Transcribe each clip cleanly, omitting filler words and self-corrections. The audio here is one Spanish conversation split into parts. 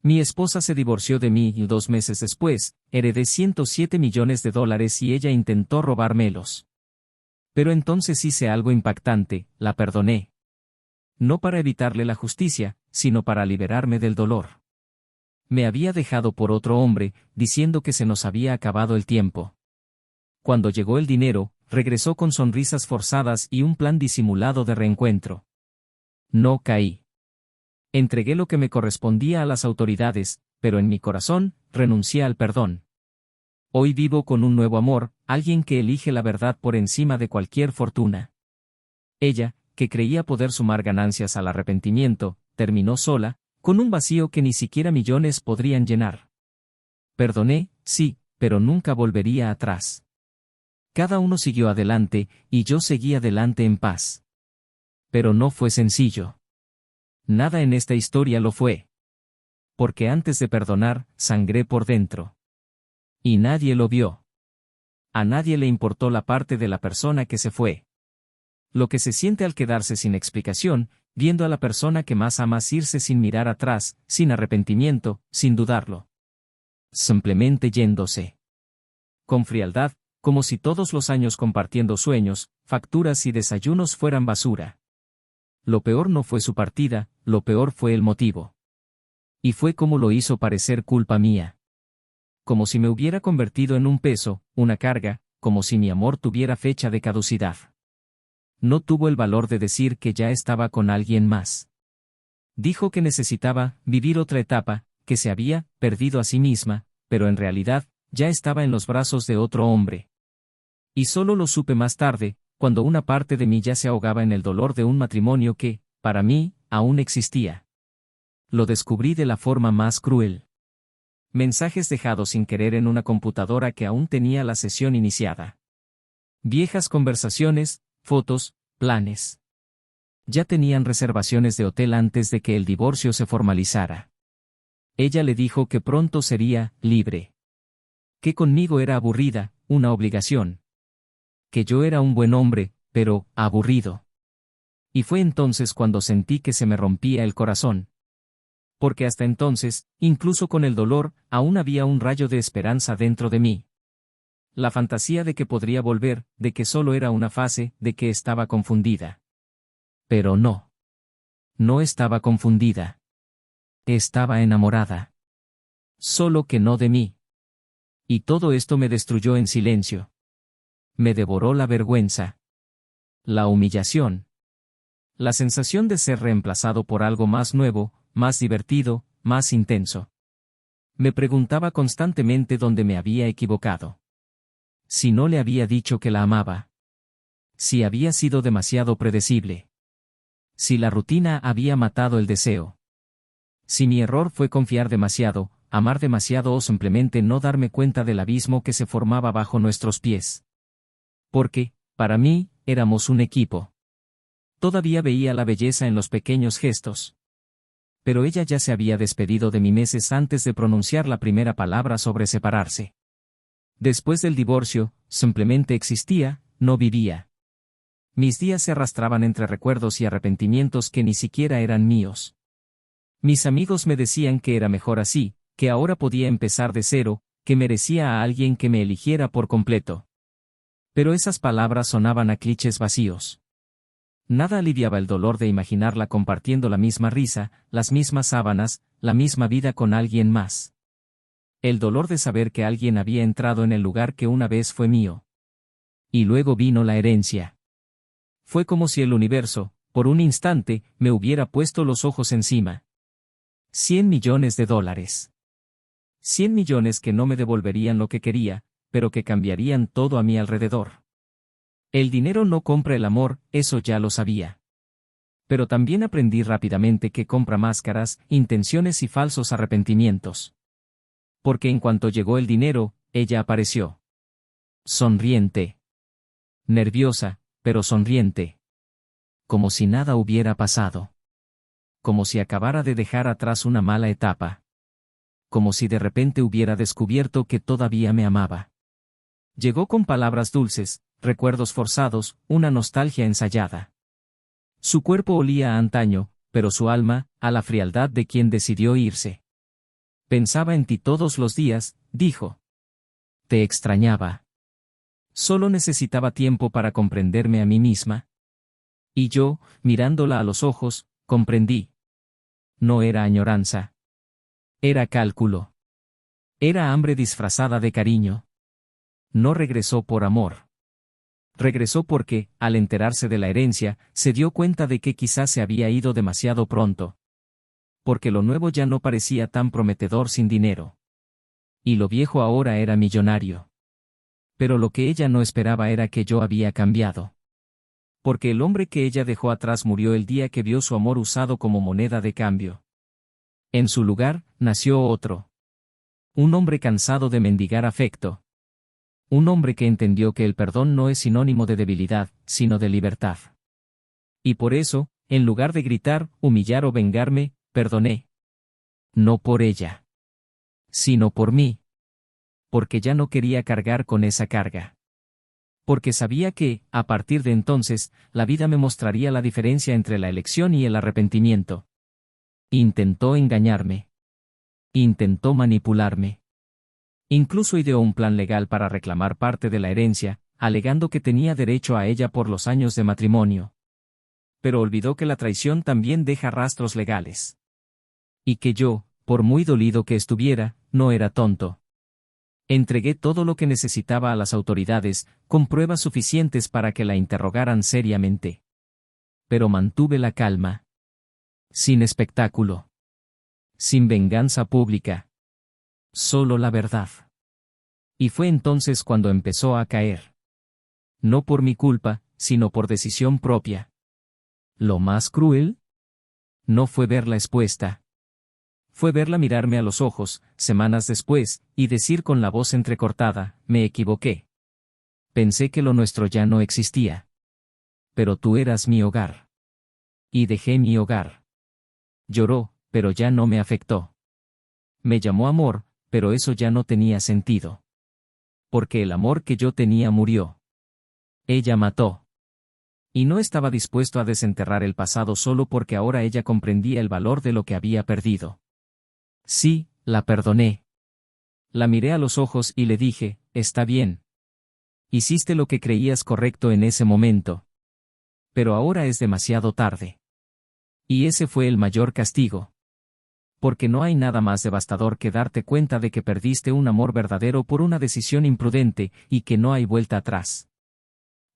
Mi esposa se divorció de mí y 2 meses después, heredé $107 millones y ella intentó robármelos. Pero entonces hice algo impactante, la perdoné. No para evitarle la justicia, sino para liberarme del dolor. Me había dejado por otro hombre, diciendo que se nos había acabado el tiempo. Cuando llegó el dinero, regresó con sonrisas forzadas y un plan disimulado de reencuentro. No caí. Entregué lo que me correspondía a las autoridades, pero en mi corazón, renuncié al perdón. Hoy vivo con un nuevo amor, alguien que elige la verdad por encima de cualquier fortuna. Ella, que creía poder sumar ganancias al arrepentimiento, terminó sola, con un vacío que ni siquiera millones podrían llenar. Perdoné, sí, pero nunca volvería atrás. Cada uno siguió adelante, y yo seguí adelante en paz. Pero no fue sencillo. Nada en esta historia lo fue. Porque antes de perdonar, sangré por dentro. Y nadie lo vio. A nadie le importó la parte de la persona que se fue. Lo que se siente al quedarse sin explicación, viendo a la persona que más amas irse sin mirar atrás, sin arrepentimiento, sin dudarlo. Simplemente yéndose. Con frialdad, como si todos los años compartiendo sueños, facturas y desayunos fueran basura. Lo peor no fue su partida, lo peor fue el motivo. Y fue como lo hizo parecer culpa mía. Como si me hubiera convertido en un peso, una carga, como si mi amor tuviera fecha de caducidad. No tuvo el valor de decir que ya estaba con alguien más. Dijo que necesitaba vivir otra etapa, que se había perdido a sí misma, pero en realidad, ya estaba en los brazos de otro hombre. Y solo lo supe más tarde, cuando una parte de mí ya se ahogaba en el dolor de un matrimonio que, para mí, aún existía. Lo descubrí de la forma más cruel. Mensajes dejados sin querer en una computadora que aún tenía la sesión iniciada. Viejas conversaciones, fotos, planes. Ya tenían reservaciones de hotel antes de que el divorcio se formalizara. Ella le dijo que pronto sería libre. Que conmigo era aburrida, una obligación. Que yo era un buen hombre, pero aburrido. Y fue entonces cuando sentí que se me rompía el corazón. Porque hasta entonces, incluso con el dolor, aún había un rayo de esperanza dentro de mí. La fantasía de que podría volver, de que solo era una fase, de que estaba confundida. Pero no. No estaba confundida. Estaba enamorada. Solo que no de mí. Y todo esto me destruyó en silencio. Me devoró la vergüenza. La humillación. La sensación de ser reemplazado por algo más nuevo, más divertido, más intenso. Me preguntaba constantemente dónde me había equivocado. Si no le había dicho que la amaba. Si había sido demasiado predecible. Si la rutina había matado el deseo. Si mi error fue confiar demasiado, amar demasiado o simplemente no darme cuenta del abismo que se formaba bajo nuestros pies. Porque, para mí, éramos un equipo. Todavía veía la belleza en los pequeños gestos. Pero ella ya se había despedido de mí meses antes de pronunciar la primera palabra sobre separarse. Después del divorcio, simplemente existía, no vivía. Mis días se arrastraban entre recuerdos y arrepentimientos que ni siquiera eran míos. Mis amigos me decían que era mejor así, que ahora podía empezar de cero, que merecía a alguien que me eligiera por completo. Pero esas palabras sonaban a clichés vacíos. Nada aliviaba el dolor de imaginarla compartiendo la misma risa, las mismas sábanas, la misma vida con alguien más. El dolor de saber que alguien había entrado en el lugar que una vez fue mío. Y luego vino la herencia. Fue como si el universo, por un instante, me hubiera puesto los ojos encima. $100 millones. 100 millones que no me devolverían lo que quería, pero que cambiarían todo a mi alrededor. El dinero no compra el amor, eso ya lo sabía. Pero también aprendí rápidamente que compra máscaras, intenciones y falsos arrepentimientos. Porque en cuanto llegó el dinero, ella apareció. Sonriente. Nerviosa, pero sonriente. Como si nada hubiera pasado. Como si acabara de dejar atrás una mala etapa. Como si de repente hubiera descubierto que todavía me amaba. Llegó con palabras dulces, recuerdos forzados, una nostalgia ensayada. Su cuerpo olía a antaño, pero su alma, a la frialdad de quien decidió irse. Pensaba en ti todos los días, dijo. Te extrañaba. Solo necesitaba tiempo para comprenderme a mí misma. Y yo, mirándola a los ojos, comprendí. No era añoranza. Era cálculo. Era hambre disfrazada de cariño. No regresó por amor. Regresó porque, al enterarse de la herencia, se dio cuenta de que quizás se había ido demasiado pronto. Porque lo nuevo ya no parecía tan prometedor sin dinero. Y lo viejo ahora era millonario. Pero lo que ella no esperaba era que yo había cambiado. Porque el hombre que ella dejó atrás murió el día que vio su amor usado como moneda de cambio. En su lugar, nació otro. Un hombre cansado de mendigar afecto. Un hombre que entendió que el perdón no es sinónimo de debilidad, sino de libertad. Y por eso, en lugar de gritar, humillar o vengarme, perdoné. No por ella. Sino por mí. Porque ya no quería cargar con esa carga. Porque sabía que, a partir de entonces, la vida me mostraría la diferencia entre la elección y el arrepentimiento. Intentó engañarme. Intentó manipularme. Incluso ideó un plan legal para reclamar parte de la herencia, alegando que tenía derecho a ella por los años de matrimonio. Pero olvidó que la traición también deja rastros legales. Y que yo, por muy dolido que estuviera, no era tonto. Entregué todo lo que necesitaba a las autoridades, con pruebas suficientes para que la interrogaran seriamente. Pero mantuve la calma. Sin espectáculo. Sin venganza pública. Solo la verdad. Y fue entonces cuando empezó a caer. No por mi culpa, sino por decisión propia. ¿Lo más cruel? No fue verla expuesta. Fue verla mirarme a los ojos, semanas después, y decir con la voz entrecortada, me equivoqué. Pensé que lo nuestro ya no existía. Pero tú eras mi hogar. Y dejé mi hogar. Lloró, pero ya no me afectó. Me llamó amor, pero eso ya no tenía sentido. Porque el amor que yo tenía murió. Ella mató. Y no estaba dispuesto a desenterrar el pasado solo porque ahora ella comprendía el valor de lo que había perdido. Sí, la perdoné. La miré a los ojos y le dije, está bien. Hiciste lo que creías correcto en ese momento. Pero ahora es demasiado tarde. Y ese fue el mayor castigo. Porque no hay nada más devastador que darte cuenta de que perdiste un amor verdadero por una decisión imprudente, y que no hay vuelta atrás.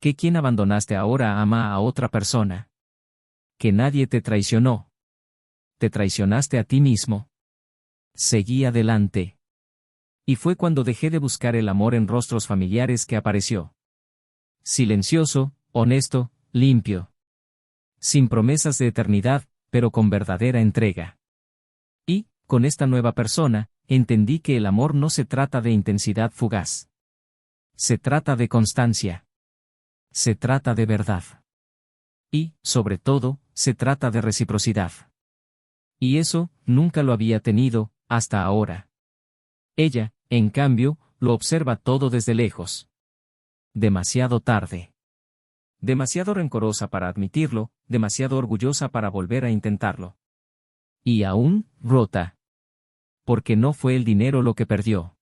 Que quien abandonaste ahora ama a otra persona. Que nadie te traicionó. Te traicionaste a ti mismo. Seguí adelante. Y fue cuando dejé de buscar el amor en rostros familiares que apareció. Silencioso, honesto, limpio. Sin promesas de eternidad, pero con verdadera entrega. Y, con esta nueva persona, entendí que el amor no se trata de intensidad fugaz. Se trata de constancia. Se trata de verdad. Y, sobre todo, se trata de reciprocidad. Y eso, nunca lo había tenido, hasta ahora. Ella, en cambio, lo observa todo desde lejos. Demasiado tarde. Demasiado rencorosa para admitirlo, demasiado orgullosa para volver a intentarlo. Y aún, rota. Porque no fue el dinero lo que perdió.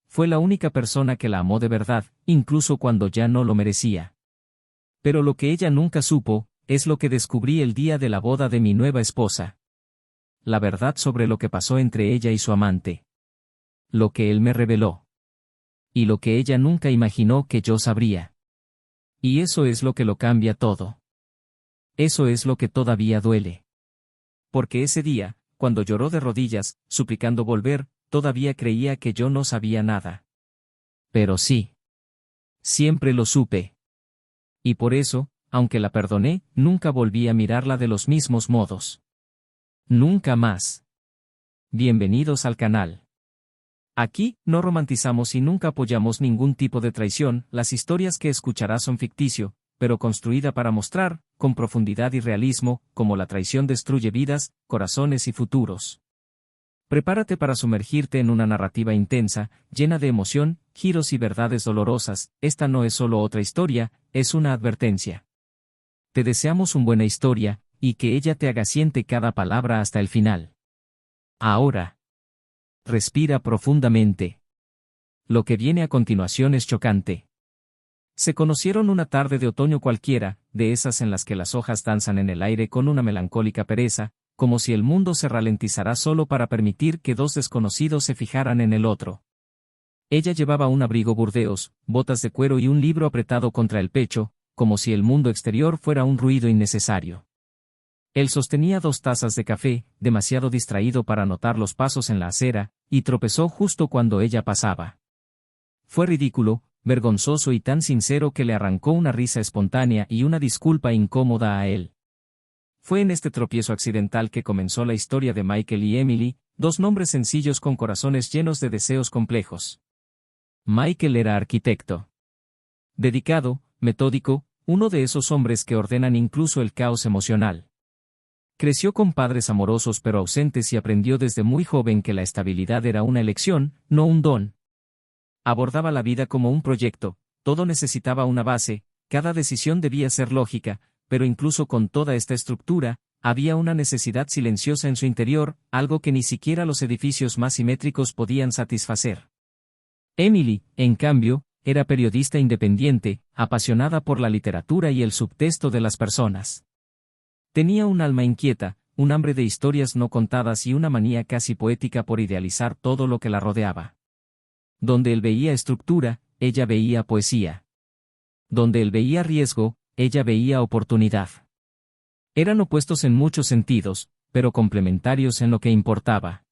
Fue la única persona que la amó de verdad, incluso cuando ya no lo merecía. Pero lo que ella nunca supo, es lo que descubrí el día de la boda de mi nueva esposa. La verdad sobre lo que pasó entre ella y su amante. Lo que él me reveló. Y lo que ella nunca imaginó que yo sabría. Y eso es lo que lo cambia todo. Eso es lo que todavía duele. Porque ese día, cuando lloró de rodillas, suplicando volver, todavía creía que yo no sabía nada. Pero sí. Siempre lo supe. Y por eso, aunque la perdoné, nunca volví a mirarla de los mismos modos. Nunca más. Bienvenidos al canal. Aquí, no romantizamos y nunca apoyamos ningún tipo de traición, las historias que escucharás son ficticio, pero construida para mostrar, con profundidad y realismo, cómo la traición destruye vidas, corazones y futuros. Prepárate para sumergirte en una narrativa intensa, llena de emoción, giros y verdades dolorosas. Esta no es solo otra historia, es una advertencia. Te deseamos una buena historia, y que ella te haga siente cada palabra hasta el final. Ahora. respira profundamente. Lo que viene a continuación es chocante. Se conocieron una tarde de otoño cualquiera, de esas en las que las hojas danzan en el aire con una melancólica pereza, como si el mundo se ralentizara solo para permitir que dos desconocidos se fijaran en el otro. Ella llevaba un abrigo burdeos, botas de cuero y un libro apretado contra el pecho, como si el mundo exterior fuera un ruido innecesario. Él sostenía 2 tazas de café, demasiado distraído para notar los pasos en la acera, y tropezó justo cuando ella pasaba. Fue ridículo, vergonzoso y tan sincero que le arrancó una risa espontánea y una disculpa incómoda a él. Fue en este tropiezo accidental que comenzó la historia de Michael y Emily, 2 nombres sencillos con corazones llenos de deseos complejos. Michael era arquitecto. Dedicado, metódico, uno de esos hombres que ordenan incluso el caos emocional. Creció con padres amorosos pero ausentes y aprendió desde muy joven que la estabilidad era una elección, no un don. Abordaba la vida como un proyecto, todo necesitaba una base, cada decisión debía ser lógica, pero incluso con toda esta estructura, había una necesidad silenciosa en su interior, algo que ni siquiera los edificios más simétricos podían satisfacer. Emily, en cambio, era periodista independiente, apasionada por la literatura y el subtexto de las personas. Tenía un alma inquieta, un hambre de historias no contadas y una manía casi poética por idealizar todo lo que la rodeaba. Donde él veía estructura, ella veía poesía. Donde él veía riesgo, ella veía oportunidad. Eran opuestos en muchos sentidos, pero complementarios en lo que importaba.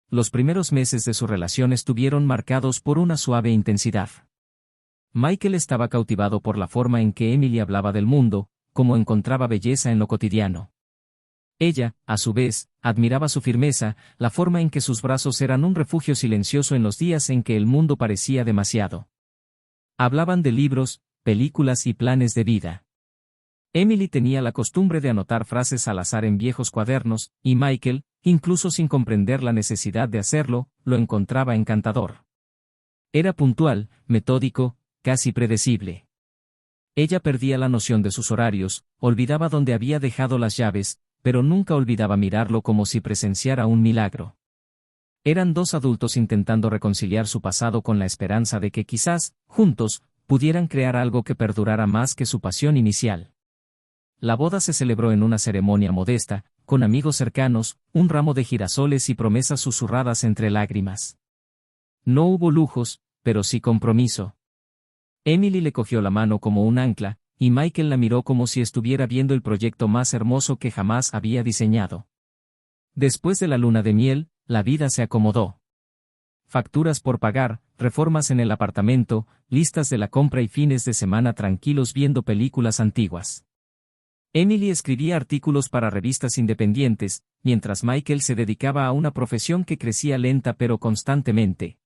Los primeros meses de su relación estuvieron marcados por una suave intensidad. Michael estaba cautivado por la forma en que Emily hablaba del mundo, como encontraba belleza en lo cotidiano. Ella, a su vez, admiraba su firmeza, la forma en que sus brazos eran un refugio silencioso en los días en que el mundo parecía demasiado. Hablaban de libros, películas y planes de vida. Emily tenía la costumbre de anotar frases al azar en viejos cuadernos, y Michael, incluso sin comprender la necesidad de hacerlo, lo encontraba encantador. Era puntual, metódico, casi predecible. Ella perdía la noción de sus horarios, olvidaba dónde había dejado las llaves, pero nunca olvidaba mirarlo como si presenciara un milagro. Eran 2 adultos intentando reconciliar su pasado con la esperanza de que quizás, juntos, pudieran crear algo que perdurara más que su pasión inicial. La boda se celebró en una ceremonia modesta, con amigos cercanos, un ramo de girasoles y promesas susurradas entre lágrimas. No hubo lujos, pero sí compromiso. Emily le cogió la mano como un ancla, y Michael la miró como si estuviera viendo el proyecto más hermoso que jamás había diseñado. Después de la luna de miel, la vida se acomodó. Facturas por pagar, reformas en el apartamento, listas de la compra y fines de semana tranquilos viendo películas antiguas. Emily escribía artículos para revistas independientes, mientras Michael se dedicaba a una profesión que crecía lenta pero constantemente.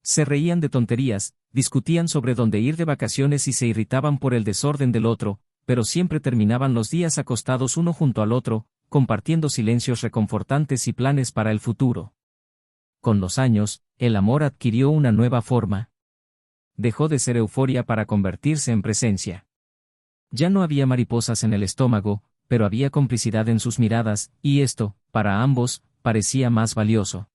Se reían de tonterías, discutían sobre dónde ir de vacaciones y se irritaban por el desorden del otro, pero siempre terminaban los días acostados uno junto al otro, compartiendo silencios reconfortantes y planes para el futuro. Con los años, el amor adquirió una nueva forma. Dejó de ser euforia para convertirse en presencia. Ya no había mariposas en el estómago, pero había complicidad en sus miradas, y esto, para ambos, parecía más valioso.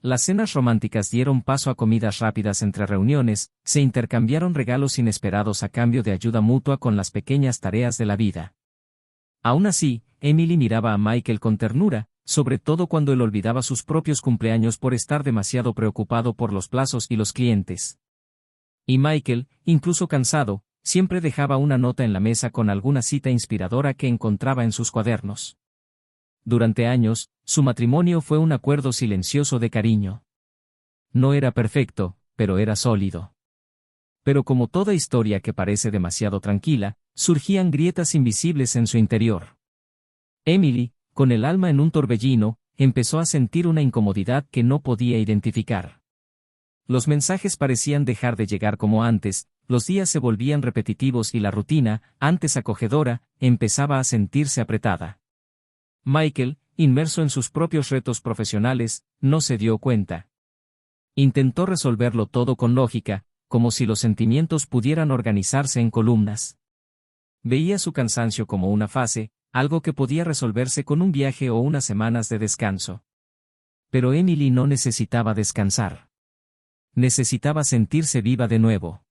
Las cenas románticas dieron paso a comidas rápidas entre reuniones, se intercambiaron regalos inesperados a cambio de ayuda mutua con las pequeñas tareas de la vida. Aún así, Emily miraba a Michael con ternura, sobre todo cuando él olvidaba sus propios cumpleaños por estar demasiado preocupado por los plazos y los clientes. Y Michael, incluso cansado, siempre dejaba una nota en la mesa con alguna cita inspiradora que encontraba en sus cuadernos. Durante años, su matrimonio fue un acuerdo silencioso de cariño. No era perfecto, pero era sólido. Pero como toda historia que parece demasiado tranquila, surgían grietas invisibles en su interior. Emily, con el alma en un torbellino, empezó a sentir una incomodidad que no podía identificar. Los mensajes parecían dejar de llegar como antes, los días se volvían repetitivos y la rutina, antes acogedora, empezaba a sentirse apretada. Michael, inmerso en sus propios retos profesionales, no se dio cuenta. Intentó resolverlo todo con lógica, como si los sentimientos pudieran organizarse en columnas. Veía su cansancio como una fase, algo que podía resolverse con un viaje o unas semanas de descanso. Pero Emily no necesitaba descansar. Necesitaba sentirse viva de nuevo.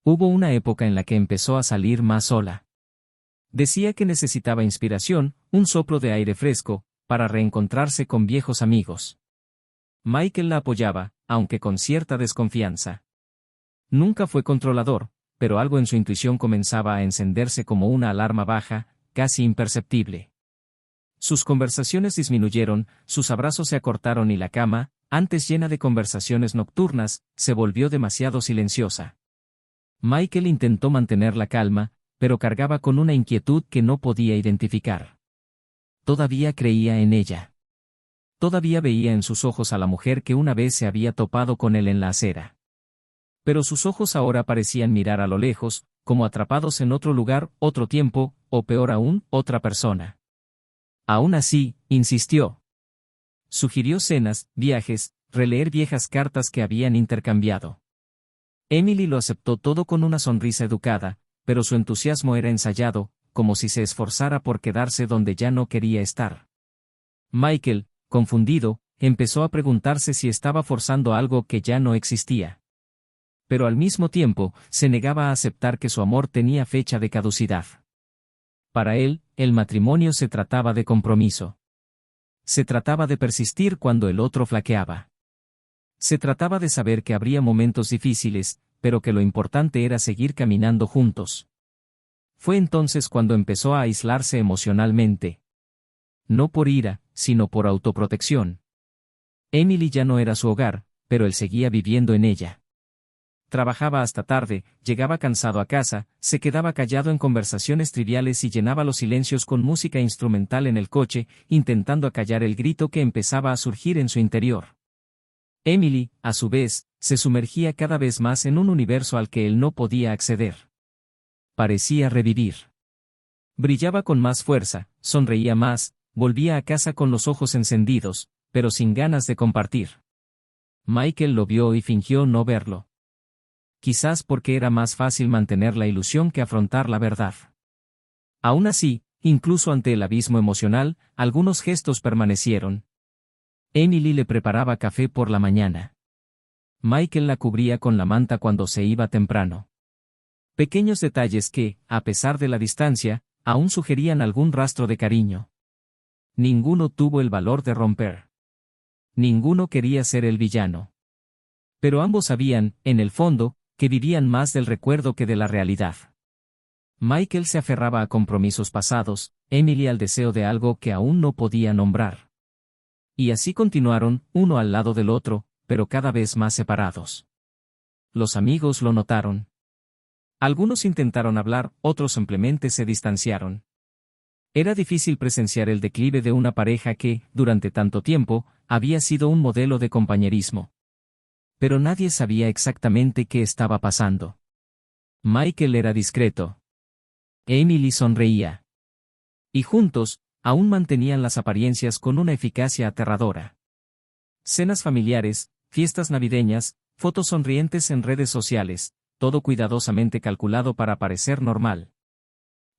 Hubo una época en la que empezó a salir más sola. Decía que necesitaba inspiración, un soplo de aire fresco, para reencontrarse con viejos amigos. Michael la apoyaba, aunque con cierta desconfianza. Nunca fue controlador, pero algo en su intuición comenzaba a encenderse como una alarma baja, casi imperceptible. Sus conversaciones disminuyeron, sus abrazos se acortaron y la cama, antes llena de conversaciones nocturnas, se volvió demasiado silenciosa. Michael intentó mantener la calma, pero cargaba con una inquietud que no podía identificar. Todavía creía en ella. Todavía veía en sus ojos a la mujer que una vez se había topado con él en la acera. Pero sus ojos ahora parecían mirar a lo lejos, como atrapados en otro lugar, otro tiempo, o peor aún, otra persona. Aún así, insistió. Sugirió cenas, viajes, releer viejas cartas que habían intercambiado. Emily lo aceptó todo con una sonrisa educada, pero su entusiasmo era ensayado, como si se esforzara por quedarse donde ya no quería estar. Michael, confundido, empezó a preguntarse si estaba forzando algo que ya no existía. Pero al mismo tiempo, se negaba a aceptar que su amor tenía fecha de caducidad. Para él, el matrimonio se trataba de compromiso. Se trataba de persistir cuando el otro flaqueaba. Se trataba de saber que habría momentos difíciles, pero que lo importante era seguir caminando juntos. Fue entonces cuando empezó a aislarse emocionalmente. No por ira, sino por autoprotección. Emily ya no era su hogar, pero él seguía viviendo en ella. Trabajaba hasta tarde, llegaba cansado a casa, se quedaba callado en conversaciones triviales y llenaba los silencios con música instrumental en el coche, intentando acallar el grito que empezaba a surgir en su interior. Emily, a su vez, se sumergía cada vez más en un universo al que él no podía acceder. Parecía revivir. Brillaba con más fuerza, sonreía más, volvía a casa con los ojos encendidos, pero sin ganas de compartir. Michael lo vio y fingió no verlo. Quizás porque era más fácil mantener la ilusión que afrontar la verdad. Aún así, incluso ante el abismo emocional, algunos gestos permanecieron. Emily le preparaba café por la mañana. Michael la cubría con la manta cuando se iba temprano. Pequeños detalles que, a pesar de la distancia, aún sugerían algún rastro de cariño. Ninguno tuvo el valor de romper. Ninguno quería ser el villano. Pero ambos sabían, en el fondo, que vivían más del recuerdo que de la realidad. Michael se aferraba a compromisos pasados, Emily al deseo de algo que aún no podía nombrar. Y así continuaron, uno al lado del otro, pero cada vez más separados. Los amigos lo notaron. Algunos intentaron hablar, otros simplemente se distanciaron. Era difícil presenciar el declive de una pareja que, durante tanto tiempo, había sido un modelo de compañerismo. Pero nadie sabía exactamente qué estaba pasando. Michael era discreto. Emily sonreía. Y juntos, aún mantenían las apariencias con una eficacia aterradora. Cenas familiares, fiestas navideñas, fotos sonrientes en redes sociales, todo cuidadosamente calculado para parecer normal.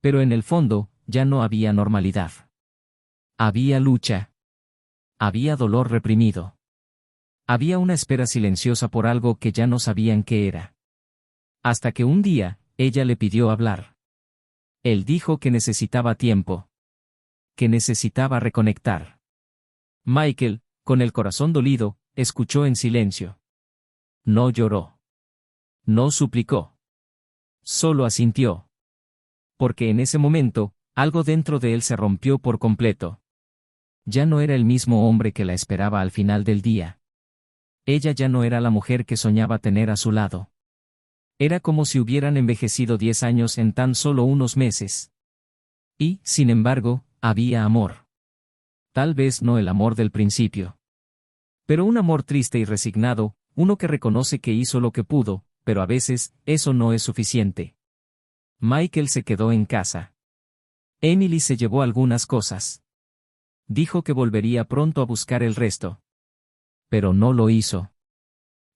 Pero en el fondo, ya no había normalidad. Había lucha. Había dolor reprimido. Había una espera silenciosa por algo que ya no sabían qué era. Hasta que un día, ella le pidió hablar. Él dijo que necesitaba tiempo. Que necesitaba reconectar. Michael, con el corazón dolido, escuchó en silencio. No lloró. No suplicó. Solo asintió. Porque en ese momento, algo dentro de él se rompió por completo. Ya no era el mismo hombre que la esperaba al final del día. Ella ya no era la mujer que soñaba tener a su lado. Era como si hubieran envejecido 10 años en tan solo unos meses. Y, sin embargo, había amor. Tal vez no el amor del principio. Pero un amor triste y resignado, uno que reconoce que hizo lo que pudo, pero a veces, eso no es suficiente. Michael se quedó en casa. Emily se llevó algunas cosas. Dijo que volvería pronto a buscar el resto. Pero no lo hizo.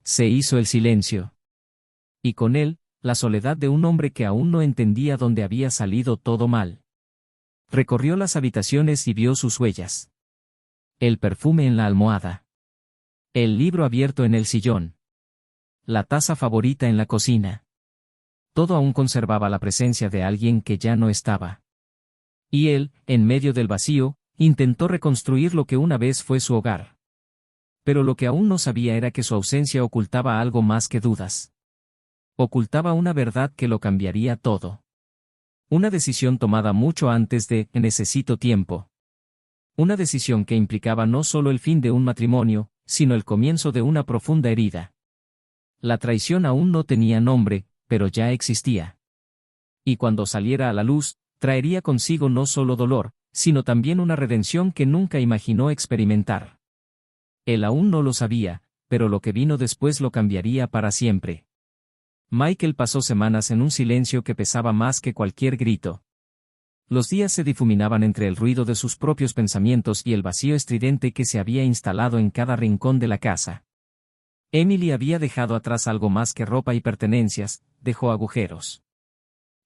Se hizo el silencio. Y con él, la soledad de un hombre que aún no entendía dónde había salido todo mal. Recorrió las habitaciones y vio sus huellas. El perfume en la almohada. El libro abierto en el sillón. La taza favorita en la cocina. Todo aún conservaba la presencia de alguien que ya no estaba. Y él, en medio del vacío, intentó reconstruir lo que una vez fue su hogar. Pero lo que aún no sabía era que su ausencia ocultaba algo más que dudas. Ocultaba una verdad que lo cambiaría todo. Una decisión tomada mucho antes de necesito tiempo. Una decisión que implicaba no solo el fin de un matrimonio, sino el comienzo de una profunda herida. La traición aún no tenía nombre, pero ya existía. Y cuando saliera a la luz, traería consigo no solo dolor, sino también una redención que nunca imaginó experimentar. Él aún no lo sabía, pero lo que vino después lo cambiaría para siempre. Michael pasó semanas en un silencio que pesaba más que cualquier grito. Los días se difuminaban entre el ruido de sus propios pensamientos y el vacío estridente que se había instalado en cada rincón de la casa. Emily había dejado atrás algo más que ropa y pertenencias, dejó agujeros.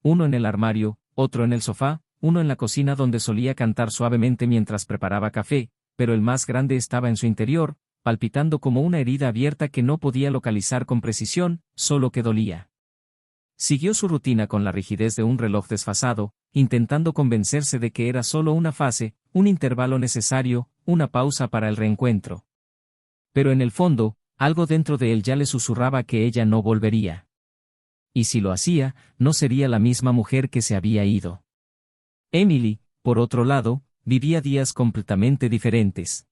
Uno en el armario, otro en el sofá, uno en la cocina donde solía cantar suavemente mientras preparaba café, pero el más grande estaba en su interior, palpitando como una herida abierta que no podía localizar con precisión, solo que dolía. Siguió su rutina con la rigidez de un reloj desfasado, intentando convencerse de que era solo una fase, un intervalo necesario, una pausa para el reencuentro. Pero en el fondo, algo dentro de él ya le susurraba que ella no volvería. Y si lo hacía, no sería la misma mujer que se había ido. Emily, por otro lado, vivía días completamente diferentes.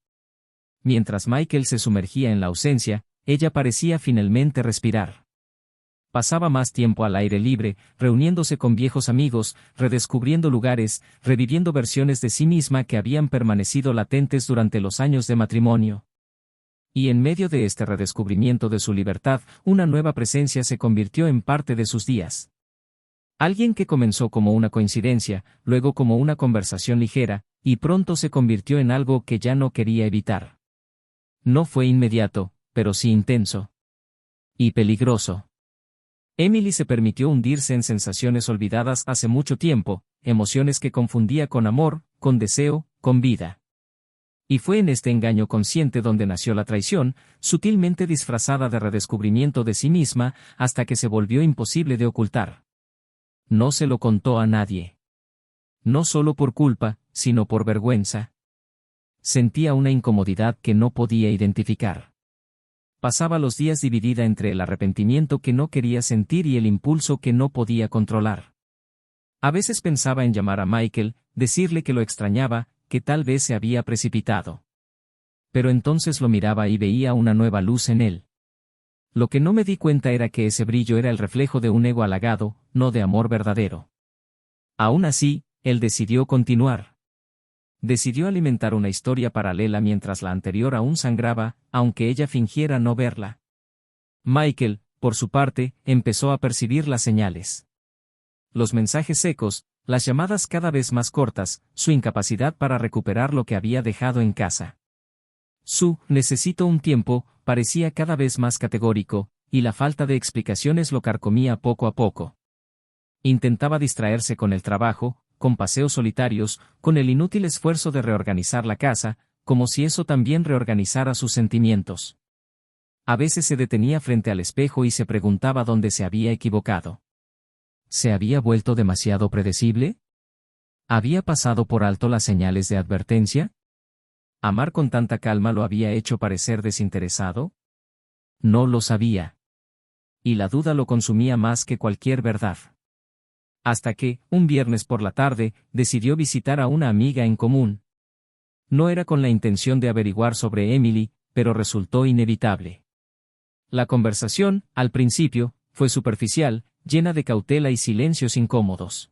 Mientras Michael se sumergía en la ausencia, ella parecía finalmente respirar. Pasaba más tiempo al aire libre, reuniéndose con viejos amigos, redescubriendo lugares, reviviendo versiones de sí misma que habían permanecido latentes durante los años de matrimonio. Y en medio de este redescubrimiento de su libertad, una nueva presencia se convirtió en parte de sus días. Alguien que comenzó como una coincidencia, luego como una conversación ligera, y pronto se convirtió en algo que ya no quería evitar. No fue inmediato, pero sí intenso. Y peligroso. Emily se permitió hundirse en sensaciones olvidadas hace mucho tiempo, emociones que confundía con amor, con deseo, con vida. Y fue en este engaño consciente donde nació la traición, sutilmente disfrazada de redescubrimiento de sí misma, hasta que se volvió imposible de ocultar. No se lo contó a nadie. No solo por culpa, sino por vergüenza. Sentía una incomodidad que no podía identificar. Pasaba los días dividida entre el arrepentimiento que no quería sentir y el impulso que no podía controlar. A veces pensaba en llamar a Michael, decirle que lo extrañaba, que tal vez se había precipitado. Pero entonces lo miraba y veía una nueva luz en él. Lo que no me di cuenta era que ese brillo era el reflejo de un ego halagado, no de amor verdadero. Aún así, él decidió continuar. Decidió alimentar una historia paralela mientras la anterior aún sangraba, aunque ella fingiera no verla. Michael, por su parte, empezó a percibir las señales. Los mensajes secos, las llamadas cada vez más cortas, su incapacidad para recuperar lo que había dejado en casa. Su necesito un tiempo parecía cada vez más categórico, y la falta de explicaciones lo carcomía poco a poco. Intentaba distraerse con el trabajo, con paseos solitarios, con el inútil esfuerzo de reorganizar la casa, como si eso también reorganizara sus sentimientos. A veces se detenía frente al espejo y se preguntaba dónde se había equivocado. ¿Se había vuelto demasiado predecible? ¿Había pasado por alto las señales de advertencia? ¿Amar con tanta calma lo había hecho parecer desinteresado? No lo sabía. Y la duda lo consumía más que cualquier verdad. Hasta que, un viernes por la tarde, decidió visitar a una amiga en común. No era con la intención de averiguar sobre Emily, pero resultó inevitable. La conversación, al principio, fue superficial, llena de cautela y silencios incómodos.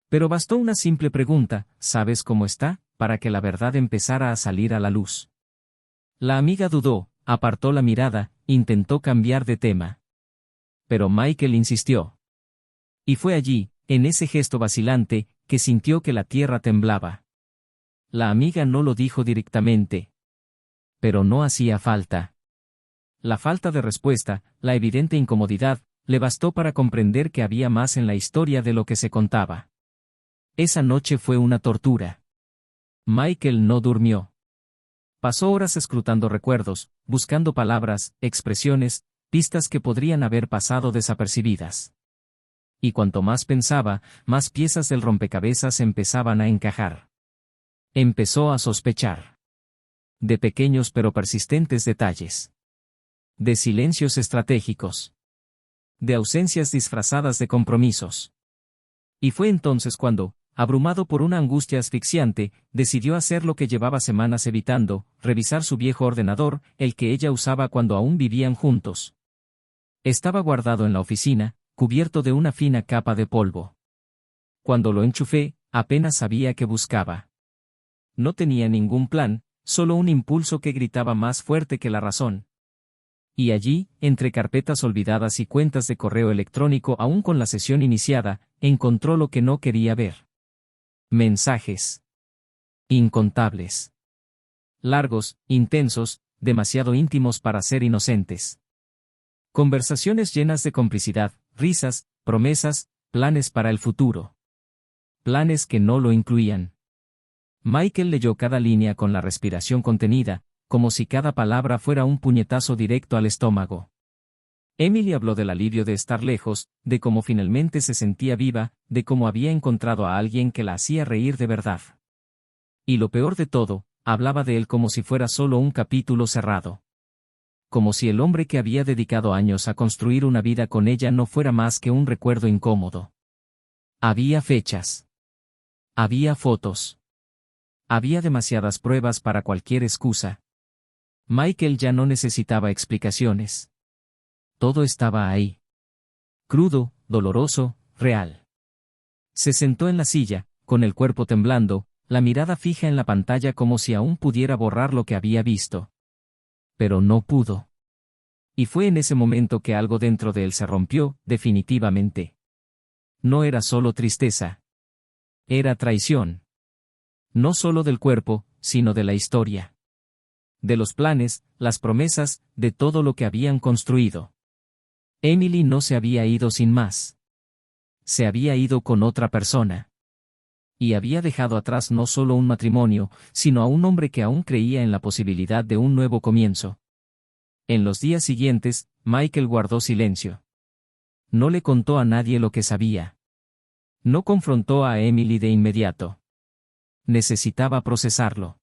Pero bastó una simple pregunta, ¿sabes cómo está?, para que la verdad empezara a salir a la luz. La amiga dudó, apartó la mirada, intentó cambiar de tema. Pero Michael insistió. Y fue allí, en ese gesto vacilante, que sintió que la tierra temblaba. La amiga no lo dijo directamente. Pero no hacía falta. La falta de respuesta, la evidente incomodidad, le bastó para comprender que había más en la historia de lo que se contaba. Esa noche fue una tortura. Michael no durmió. Pasó horas escrutando recuerdos, buscando palabras, expresiones, pistas que podrían haber pasado desapercibidas. Y cuanto más pensaba, más piezas del rompecabezas empezaban a encajar. Empezó a sospechar. De pequeños pero persistentes detalles. De silencios estratégicos. De ausencias disfrazadas de compromisos. Y fue entonces cuando, abrumado por una angustia asfixiante, decidió hacer lo que llevaba semanas evitando, revisar su viejo ordenador, el que ella usaba cuando aún vivían juntos. Estaba guardado en la oficina, cubierto de una fina capa de polvo. Cuando lo enchufé, apenas sabía qué buscaba. No tenía ningún plan, solo un impulso que gritaba más fuerte que la razón. Y allí, entre carpetas olvidadas y cuentas de correo electrónico aún con la sesión iniciada, encontró lo que no quería ver. Mensajes. Incontables. Largos, intensos, demasiado íntimos para ser inocentes. Conversaciones llenas de complicidad, risas, promesas, planes para el futuro. Planes que no lo incluían. Michael leyó cada línea con la respiración contenida, como si cada palabra fuera un puñetazo directo al estómago. Emily habló del alivio de estar lejos, de cómo finalmente se sentía viva, de cómo había encontrado a alguien que la hacía reír de verdad. Y lo peor de todo, hablaba de él como si fuera solo un capítulo cerrado. Como si el hombre que había dedicado años a construir una vida con ella no fuera más que un recuerdo incómodo. Había fechas. Había fotos. Había demasiadas pruebas para cualquier excusa. Michael ya no necesitaba explicaciones. Todo estaba ahí. Crudo, doloroso, real. Se sentó en la silla, con el cuerpo temblando, la mirada fija en la pantalla como si aún pudiera borrar lo que había visto. Pero no pudo. Y fue en ese momento que algo dentro de él se rompió, definitivamente. No era solo tristeza. Era traición. No solo del cuerpo, sino de la historia. De los planes, las promesas, de todo lo que habían construido. Emily no se había ido sin más. Se había ido con otra persona. Y había dejado atrás no solo un matrimonio, sino a un hombre que aún creía en la posibilidad de un nuevo comienzo. En los días siguientes, Michael guardó silencio. No le contó a nadie lo que sabía. No confrontó a Emily de inmediato. Necesitaba procesarlo.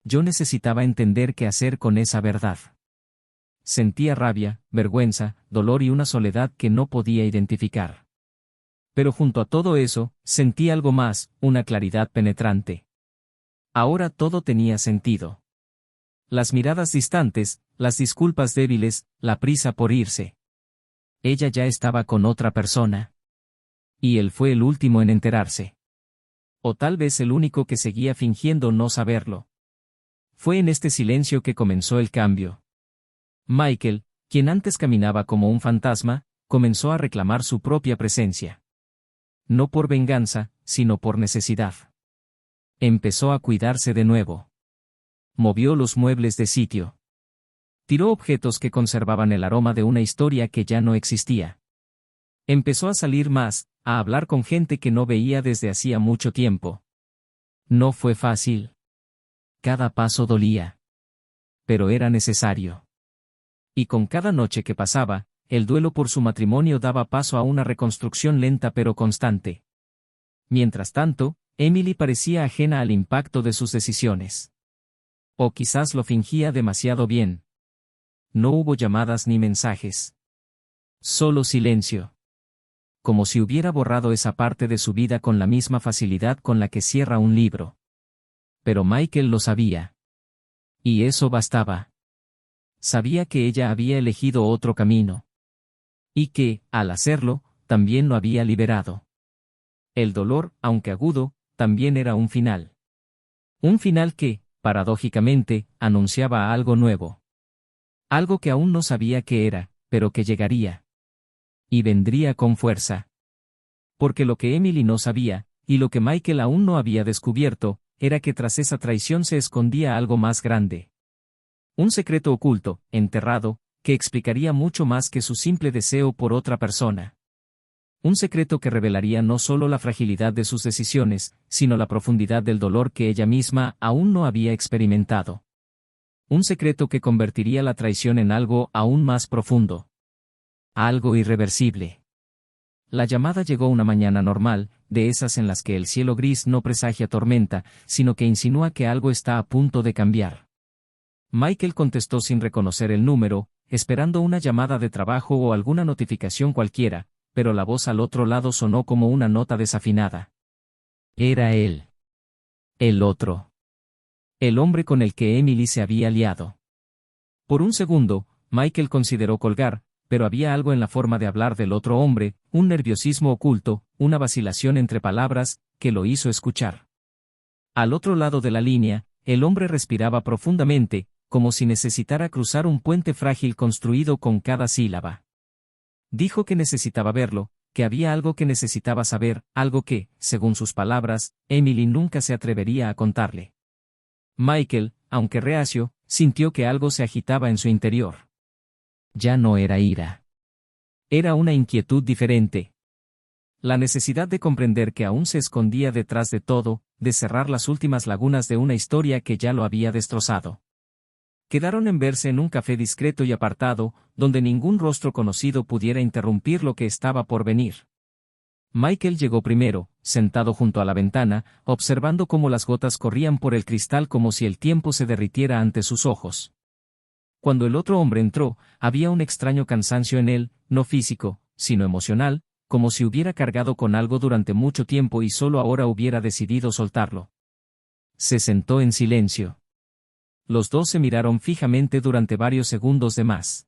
Yo necesitaba entender qué hacer con esa verdad. Sentía rabia, vergüenza, dolor y una soledad que no podía identificar. Pero junto a todo eso, sentí algo más, una claridad penetrante. Ahora todo tenía sentido. Las miradas distantes, las disculpas débiles, la prisa por irse. Ella ya estaba con otra persona. Y él fue el último en enterarse. O tal vez el único que seguía fingiendo no saberlo. Fue en este silencio que comenzó el cambio. Michael, quien antes caminaba como un fantasma, comenzó a reclamar su propia presencia. No por venganza, sino por necesidad. Empezó a cuidarse de nuevo. Movió los muebles de sitio. Tiró objetos que conservaban el aroma de una historia que ya no existía. Empezó a salir más, a hablar con gente que no veía desde hacía mucho tiempo. No fue fácil. Cada paso dolía. Pero era necesario. Y con cada noche que pasaba, el duelo por su matrimonio daba paso a una reconstrucción lenta pero constante. Mientras tanto, Emily parecía ajena al impacto de sus decisiones. O quizás lo fingía demasiado bien. No hubo llamadas ni mensajes. Solo silencio. Como si hubiera borrado esa parte de su vida con la misma facilidad con la que cierra un libro. Pero Michael lo sabía. Y eso bastaba. Sabía que ella había elegido otro camino. Y que, al hacerlo, también lo había liberado. El dolor, aunque agudo, también era un final. Un final que, paradójicamente, anunciaba algo nuevo. Algo que aún no sabía qué era, pero que llegaría. Y vendría con fuerza. Porque lo que Emily no sabía, y lo que Michael aún no había descubierto, era que tras esa traición se escondía algo más grande. Un secreto oculto, enterrado, que explicaría mucho más que su simple deseo por otra persona. Un secreto que revelaría no solo la fragilidad de sus decisiones, sino la profundidad del dolor que ella misma aún no había experimentado. Un secreto que convertiría la traición en algo aún más profundo. Algo irreversible. La llamada llegó una mañana normal, de esas en las que el cielo gris no presagia tormenta, sino que insinúa que algo está a punto de cambiar. Michael contestó sin reconocer el número, esperando una llamada de trabajo o alguna notificación cualquiera, pero la voz al otro lado sonó como una nota desafinada. Era él. El otro. El hombre con el que Emily se había liado. Por un segundo, Michael consideró colgar, pero había algo en la forma de hablar del otro hombre, un nerviosismo oculto, una vacilación entre palabras, que lo hizo escuchar. Al otro lado de la línea, el hombre respiraba profundamente, como si necesitara cruzar un puente frágil construido con cada sílaba. Dijo que necesitaba verlo, que había algo que necesitaba saber, algo que, según sus palabras, Emily nunca se atrevería a contarle. Michael, aunque reacio, sintió que algo se agitaba en su interior. Ya no era ira. Era una inquietud diferente. La necesidad de comprender que aún se escondía detrás de todo, de cerrar las últimas lagunas de una historia que ya lo había destrozado. Quedaron en verse en un café discreto y apartado, donde ningún rostro conocido pudiera interrumpir lo que estaba por venir. Michael llegó primero, sentado junto a la ventana, observando cómo las gotas corrían por el cristal como si el tiempo se derritiera ante sus ojos. Cuando el otro hombre entró, había un extraño cansancio en él, no físico, sino emocional, como si hubiera cargado con algo durante mucho tiempo y solo ahora hubiera decidido soltarlo. Se sentó en silencio. Los dos se miraron fijamente durante varios segundos de más.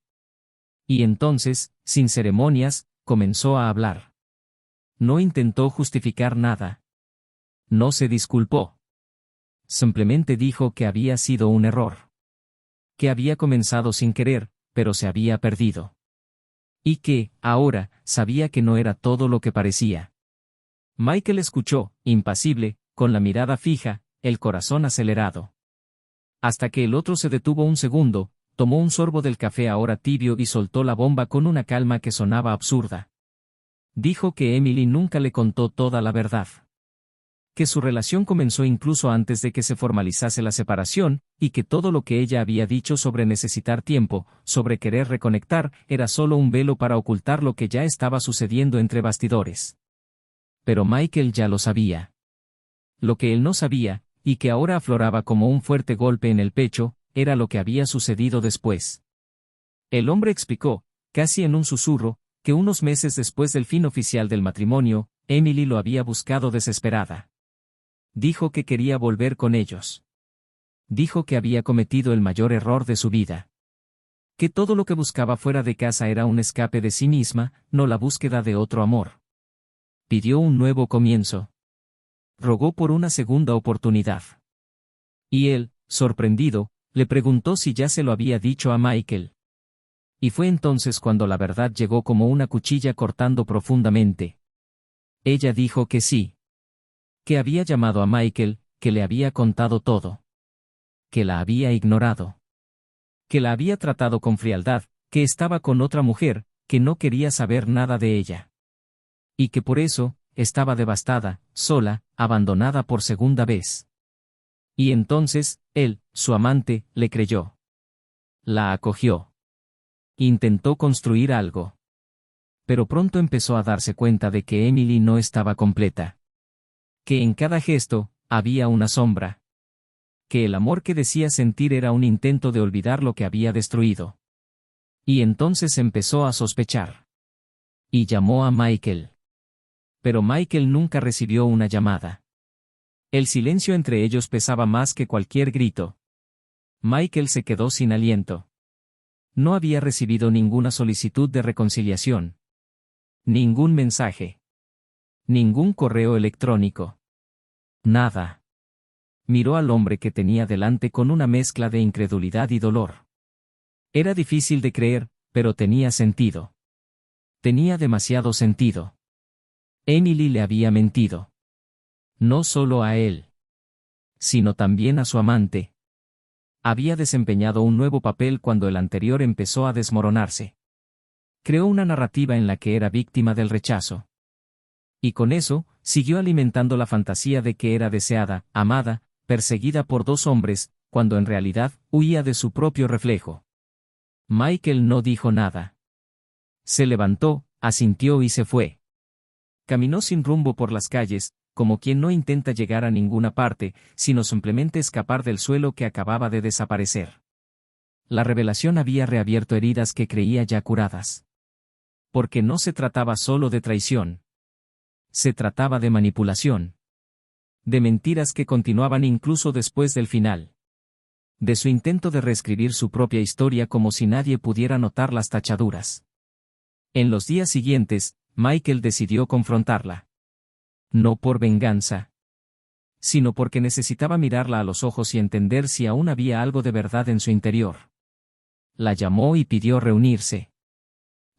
Y entonces, sin ceremonias, comenzó a hablar. No intentó justificar nada. No se disculpó. Simplemente dijo que había sido un error. Que había comenzado sin querer, pero se había perdido. Y que, ahora, sabía que no era todo lo que parecía. Michael escuchó, impasible, con la mirada fija, el corazón acelerado. Hasta que el otro se detuvo un segundo, tomó un sorbo del café ahora tibio y soltó la bomba con una calma que sonaba absurda. Dijo que Emily nunca le contó toda la verdad. Que su relación comenzó incluso antes de que se formalizase la separación, y que todo lo que ella había dicho sobre necesitar tiempo, sobre querer reconectar, era solo un velo para ocultar lo que ya estaba sucediendo entre bastidores. Pero Michael ya lo sabía. Lo que él no sabía, y que ahora afloraba como un fuerte golpe en el pecho, era lo que había sucedido después. El hombre explicó, casi en un susurro, que unos meses después del fin oficial del matrimonio, Emily lo había buscado desesperada. Dijo que quería volver con ellos. Dijo que había cometido el mayor error de su vida. Que todo lo que buscaba fuera de casa era un escape de sí misma, no la búsqueda de otro amor. Pidió un nuevo comienzo. Rogó por una segunda oportunidad. Y él, sorprendido, le preguntó si ya se lo había dicho a Michael. Y fue entonces cuando la verdad llegó como una cuchilla cortando profundamente. Ella dijo que sí. Que había llamado a Michael, que le había contado todo. Que la había ignorado. Que la había tratado con frialdad, que estaba con otra mujer, que no quería saber nada de ella. Y que por eso, estaba devastada, sola, abandonada por segunda vez. Y entonces, él, su amante, le creyó. La acogió. Intentó construir algo. Pero pronto empezó a darse cuenta de que Emily no estaba completa. Que en cada gesto, había una sombra. Que el amor que decía sentir era un intento de olvidar lo que había destruido. Y entonces empezó a sospechar. Y llamó a Michael. Pero Michael nunca recibió una llamada. El silencio entre ellos pesaba más que cualquier grito. Michael se quedó sin aliento. No había recibido ninguna solicitud de reconciliación. Ningún mensaje. Ningún correo electrónico. Nada. Miró al hombre que tenía delante con una mezcla de incredulidad y dolor. Era difícil de creer, pero tenía sentido. Tenía demasiado sentido. Emily le había mentido. No solo a él, sino también a su amante. Había desempeñado un nuevo papel cuando el anterior empezó a desmoronarse. Creó una narrativa en la que era víctima del rechazo. Y con eso, siguió alimentando la fantasía de que era deseada, amada, perseguida por dos hombres, cuando en realidad huía de su propio reflejo. Michael no dijo nada. Se levantó, asintió y se fue. Caminó sin rumbo por las calles, como quien no intenta llegar a ninguna parte, sino simplemente escapar del suelo que acababa de desaparecer. La revelación había reabierto heridas que creía ya curadas. Porque no se trataba solo de traición. Se trataba de manipulación. De mentiras que continuaban incluso después del final. De su intento de reescribir su propia historia como si nadie pudiera notar las tachaduras. En los días siguientes, Michael decidió confrontarla. No por venganza, sino porque necesitaba mirarla a los ojos y entender si aún había algo de verdad en su interior. La llamó y pidió reunirse.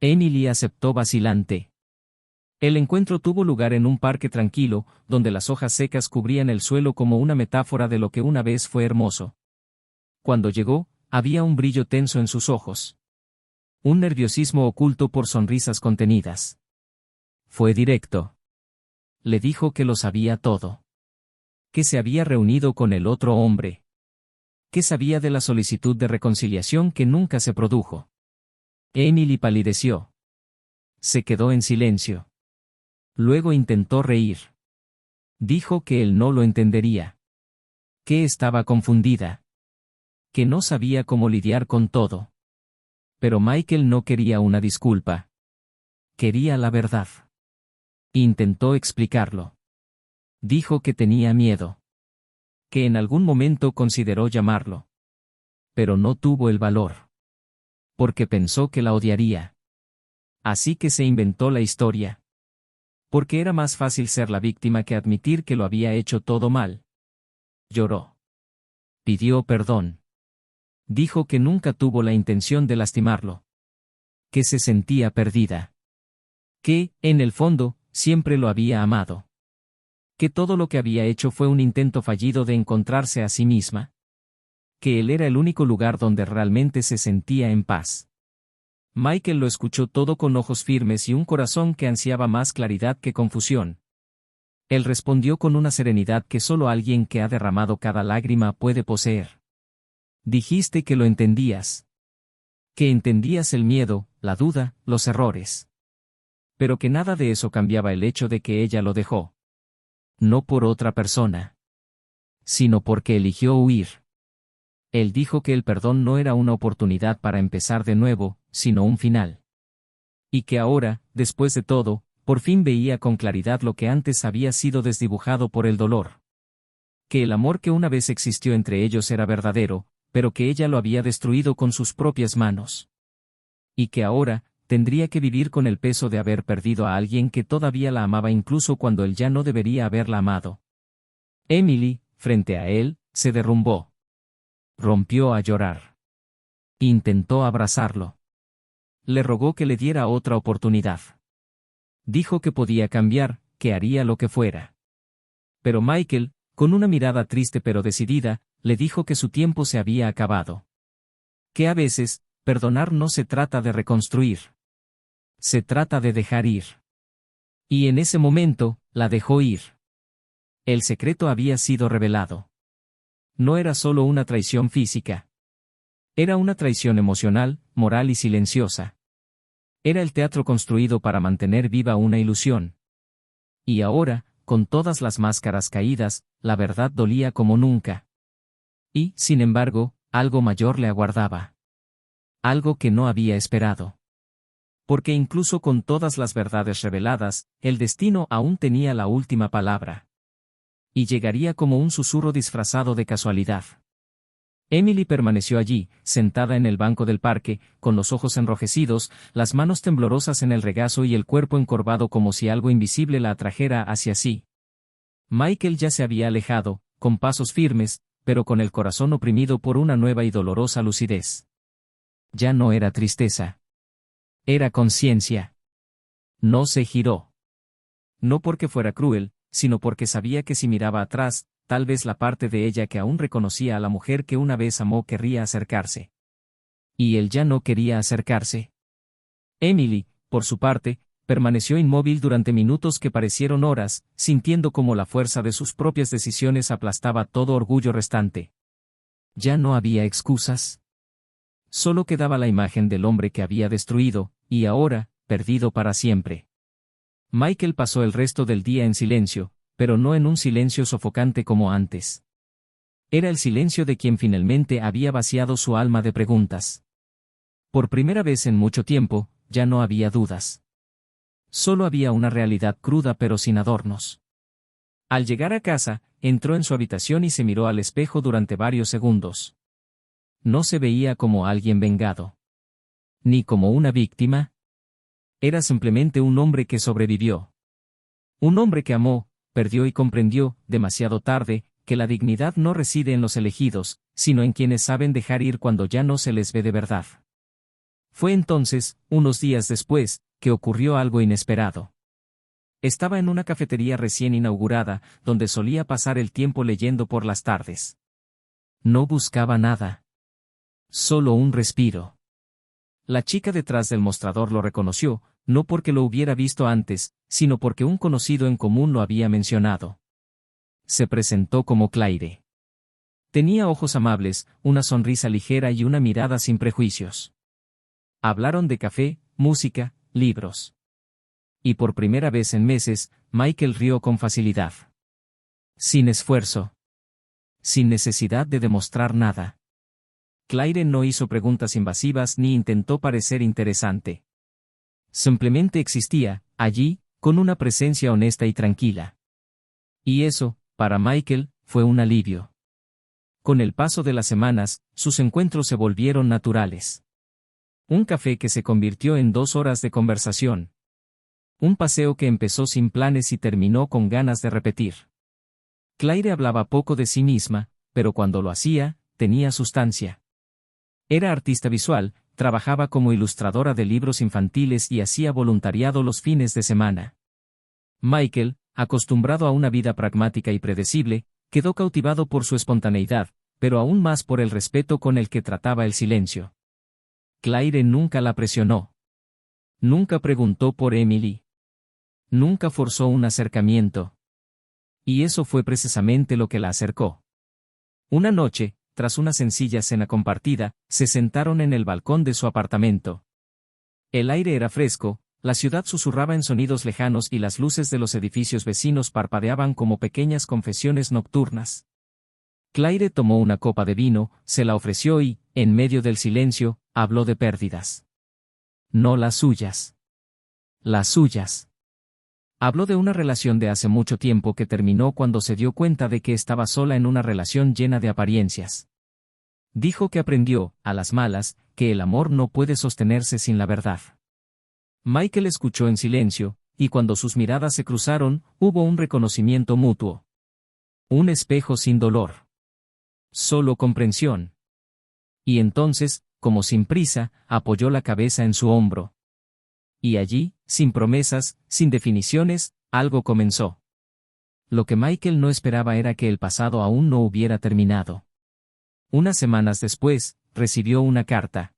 Emily aceptó vacilante. El encuentro tuvo lugar en un parque tranquilo, donde las hojas secas cubrían el suelo como una metáfora de lo que una vez fue hermoso. Cuando llegó, había un brillo tenso en sus ojos. Un nerviosismo oculto por sonrisas contenidas. Fue directo. Le dijo que lo sabía todo. Que se había reunido con el otro hombre. Que sabía de la solicitud de reconciliación que nunca se produjo. Emily palideció. Se quedó en silencio. Luego intentó reír. Dijo que él no lo entendería. Que estaba confundida. Que no sabía cómo lidiar con todo. Pero Michael no quería una disculpa. Quería la verdad. Intentó explicarlo. Dijo que tenía miedo. Que en algún momento consideró llamarlo. Pero no tuvo el valor. Porque pensó que la odiaría. Así que se inventó la historia. Porque era más fácil ser la víctima que admitir que lo había hecho todo mal. Lloró. Pidió perdón. Dijo que nunca tuvo la intención de lastimarlo. Que se sentía perdida. Que, en el fondo, siempre lo había amado. Que todo lo que había hecho fue un intento fallido de encontrarse a sí misma. Que él era el único lugar donde realmente se sentía en paz. Michael lo escuchó todo con ojos firmes y un corazón que ansiaba más claridad que confusión. Él respondió con una serenidad que solo alguien que ha derramado cada lágrima puede poseer. Dijiste que lo entendías. Que entendías el miedo, la duda, los errores. Pero que nada de eso cambiaba el hecho de que ella lo dejó. No por otra persona. Sino porque eligió huir. Él dijo que el perdón no era una oportunidad para empezar de nuevo, sino un final. Y que ahora, después de todo, por fin veía con claridad lo que antes había sido desdibujado por el dolor. Que el amor que una vez existió entre ellos era verdadero, pero que ella lo había destruido con sus propias manos. Y que ahora, tendría que vivir con el peso de haber perdido a alguien que todavía la amaba incluso cuando él ya no debería haberla amado. Emily, frente a él, se derrumbó. Rompió a llorar. Intentó abrazarlo. Le rogó que le diera otra oportunidad. Dijo que podía cambiar, que haría lo que fuera. Pero Michael, con una mirada triste pero decidida, le dijo que su tiempo se había acabado. Que a veces, perdonar no se trata de reconstruir. Se trata de dejar ir. Y en ese momento, la dejó ir. El secreto había sido revelado. No era solo una traición física. Era una traición emocional, moral y silenciosa. Era el teatro construido para mantener viva una ilusión. Y ahora, con todas las máscaras caídas, la verdad dolía como nunca. Y, sin embargo, algo mayor le aguardaba. Algo que no había esperado. Porque incluso con todas las verdades reveladas, el destino aún tenía la última palabra. Y llegaría como un susurro disfrazado de casualidad. Emily permaneció allí, sentada en el banco del parque, con los ojos enrojecidos, las manos temblorosas en el regazo y el cuerpo encorvado como si algo invisible la atrajera hacia sí. Michael ya se había alejado, con pasos firmes, pero con el corazón oprimido por una nueva y dolorosa lucidez. Ya no era tristeza. Era conciencia. No se giró. No porque fuera cruel, sino porque sabía que si miraba atrás, tal vez la parte de ella que aún reconocía a la mujer que una vez amó querría acercarse. Y él ya no quería acercarse. Emily, por su parte, permaneció inmóvil durante minutos que parecieron horas, sintiendo cómo la fuerza de sus propias decisiones aplastaba todo orgullo restante. Ya no había excusas. Solo quedaba la imagen del hombre que había destruido, y ahora, perdido para siempre. Michael pasó el resto del día en silencio, pero no en un silencio sofocante como antes. Era el silencio de quien finalmente había vaciado su alma de preguntas. Por primera vez en mucho tiempo, ya no había dudas. Solo había una realidad cruda pero sin adornos. Al llegar a casa, entró en su habitación y se miró al espejo durante varios segundos. No se veía como alguien vengado. Ni como una víctima. Era simplemente un hombre que sobrevivió. Un hombre que amó, perdió y comprendió, demasiado tarde, que la dignidad no reside en los elegidos, sino en quienes saben dejar ir cuando ya no se les ve de verdad. Fue entonces, unos días después, que ocurrió algo inesperado. Estaba en una cafetería recién inaugurada, donde solía pasar el tiempo leyendo por las tardes. No buscaba nada. Solo un respiro. La chica detrás del mostrador lo reconoció, no porque lo hubiera visto antes, sino porque un conocido en común lo había mencionado. Se presentó como Claire. Tenía ojos amables, una sonrisa ligera y una mirada sin prejuicios. Hablaron de café, música, libros. Y por primera vez en meses, Michael rió con facilidad. Sin esfuerzo. Sin necesidad de demostrar nada. Claire no hizo preguntas invasivas ni intentó parecer interesante. Simplemente existía, allí, con una presencia honesta y tranquila. Y eso, para Michael, fue un alivio. Con el paso de las semanas, sus encuentros se volvieron naturales. Un café que se convirtió en 2 horas de conversación. Un paseo que empezó sin planes y terminó con ganas de repetir. Claire hablaba poco de sí misma, pero cuando lo hacía, tenía sustancia. Era artista visual, trabajaba como ilustradora de libros infantiles y hacía voluntariado los fines de semana. Michael, acostumbrado a una vida pragmática y predecible, quedó cautivado por su espontaneidad, pero aún más por el respeto con el que trataba el silencio. Claire nunca la presionó. Nunca preguntó por Emily. Nunca forzó un acercamiento. Y eso fue precisamente lo que la acercó. Una noche, tras una sencilla cena compartida, se sentaron en el balcón de su apartamento. El aire era fresco, la ciudad susurraba en sonidos lejanos y las luces de los edificios vecinos parpadeaban como pequeñas confesiones nocturnas. Claire tomó una copa de vino, se la ofreció y, en medio del silencio, habló de pérdidas. No las suyas. Las suyas. Habló de una relación de hace mucho tiempo que terminó cuando se dio cuenta de que estaba sola en una relación llena de apariencias. Dijo que aprendió, a las malas, que el amor no puede sostenerse sin la verdad. Michael escuchó en silencio, y cuando sus miradas se cruzaron, hubo un reconocimiento mutuo. Un espejo sin dolor. Solo comprensión. Y entonces, como sin prisa, apoyó la cabeza en su hombro. Y allí, sin promesas, sin definiciones, algo comenzó. Lo que Michael no esperaba era que el pasado aún no hubiera terminado. Unas semanas después, recibió una carta.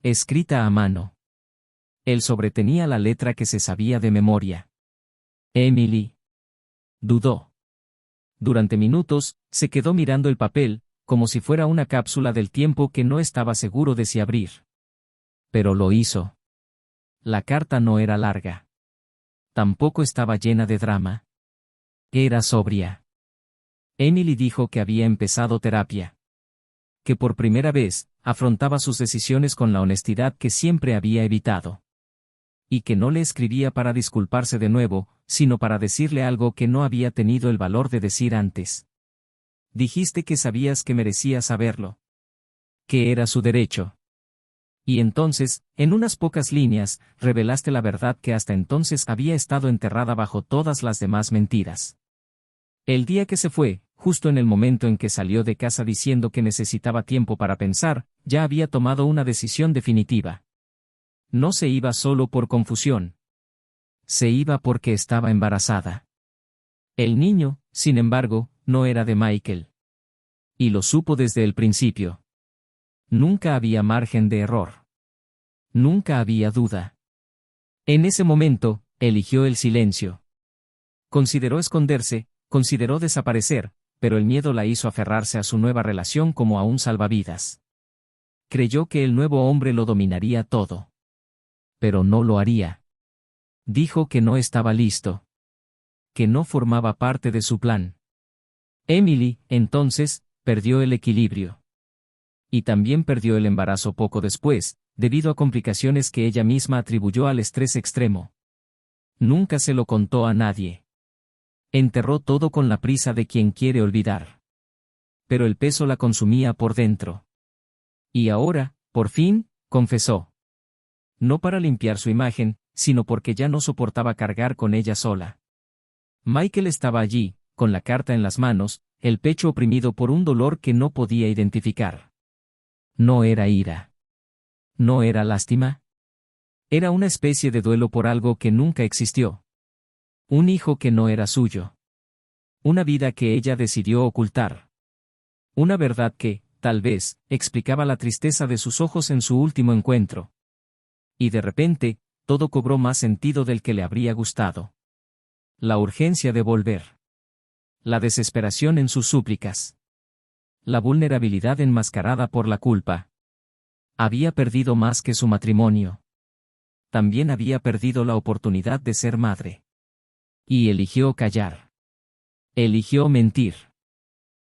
Escrita a mano. El sobre tenía la letra que se sabía de memoria. Emily. Dudó. Durante minutos, se quedó mirando el papel, como si fuera una cápsula del tiempo que no estaba seguro de si abrir. Pero lo hizo. La carta no era larga. Tampoco estaba llena de drama. Era sobria. Emily dijo que había empezado terapia. Que por primera vez, afrontaba sus decisiones con la honestidad que siempre había evitado. Y que no le escribía para disculparse de nuevo, sino para decirle algo que no había tenido el valor de decir antes. Dijiste que sabías que merecía saberlo. Que era su derecho. Y entonces, en unas pocas líneas, revelaste la verdad que hasta entonces había estado enterrada bajo todas las demás mentiras. El día que se fue, justo en el momento en que salió de casa diciendo que necesitaba tiempo para pensar, ya había tomado una decisión definitiva. No se iba solo por confusión. Se iba porque estaba embarazada. El niño, sin embargo, no era de Michael. Y lo supo desde el principio. Nunca había margen de error. Nunca había duda. En ese momento, eligió el silencio. Consideró esconderse, consideró desaparecer, pero el miedo la hizo aferrarse a su nueva relación como a un salvavidas. Creyó que el nuevo hombre lo dominaría todo. Pero no lo haría. Dijo que no estaba listo. Que no formaba parte de su plan. Emily, entonces, perdió el equilibrio. Y también perdió el embarazo poco después, debido a complicaciones que ella misma atribuyó al estrés extremo. Nunca se lo contó a nadie. Enterró todo con la prisa de quien quiere olvidar. Pero el peso la consumía por dentro. Y ahora, por fin, confesó. No para limpiar su imagen, sino porque ya no soportaba cargar con ella sola. Michael estaba allí, con la carta en las manos, el pecho oprimido por un dolor que no podía identificar. No era ira. No era lástima. Era una especie de duelo por algo que nunca existió. Un hijo que no era suyo. Una vida que ella decidió ocultar. Una verdad que, tal vez, explicaba la tristeza de sus ojos en su último encuentro. Y de repente, todo cobró más sentido del que le habría gustado. La urgencia de volver. La desesperación en sus súplicas. La vulnerabilidad enmascarada por la culpa. Había perdido más que su matrimonio. También había perdido la oportunidad de ser madre. Y eligió callar. Eligió mentir.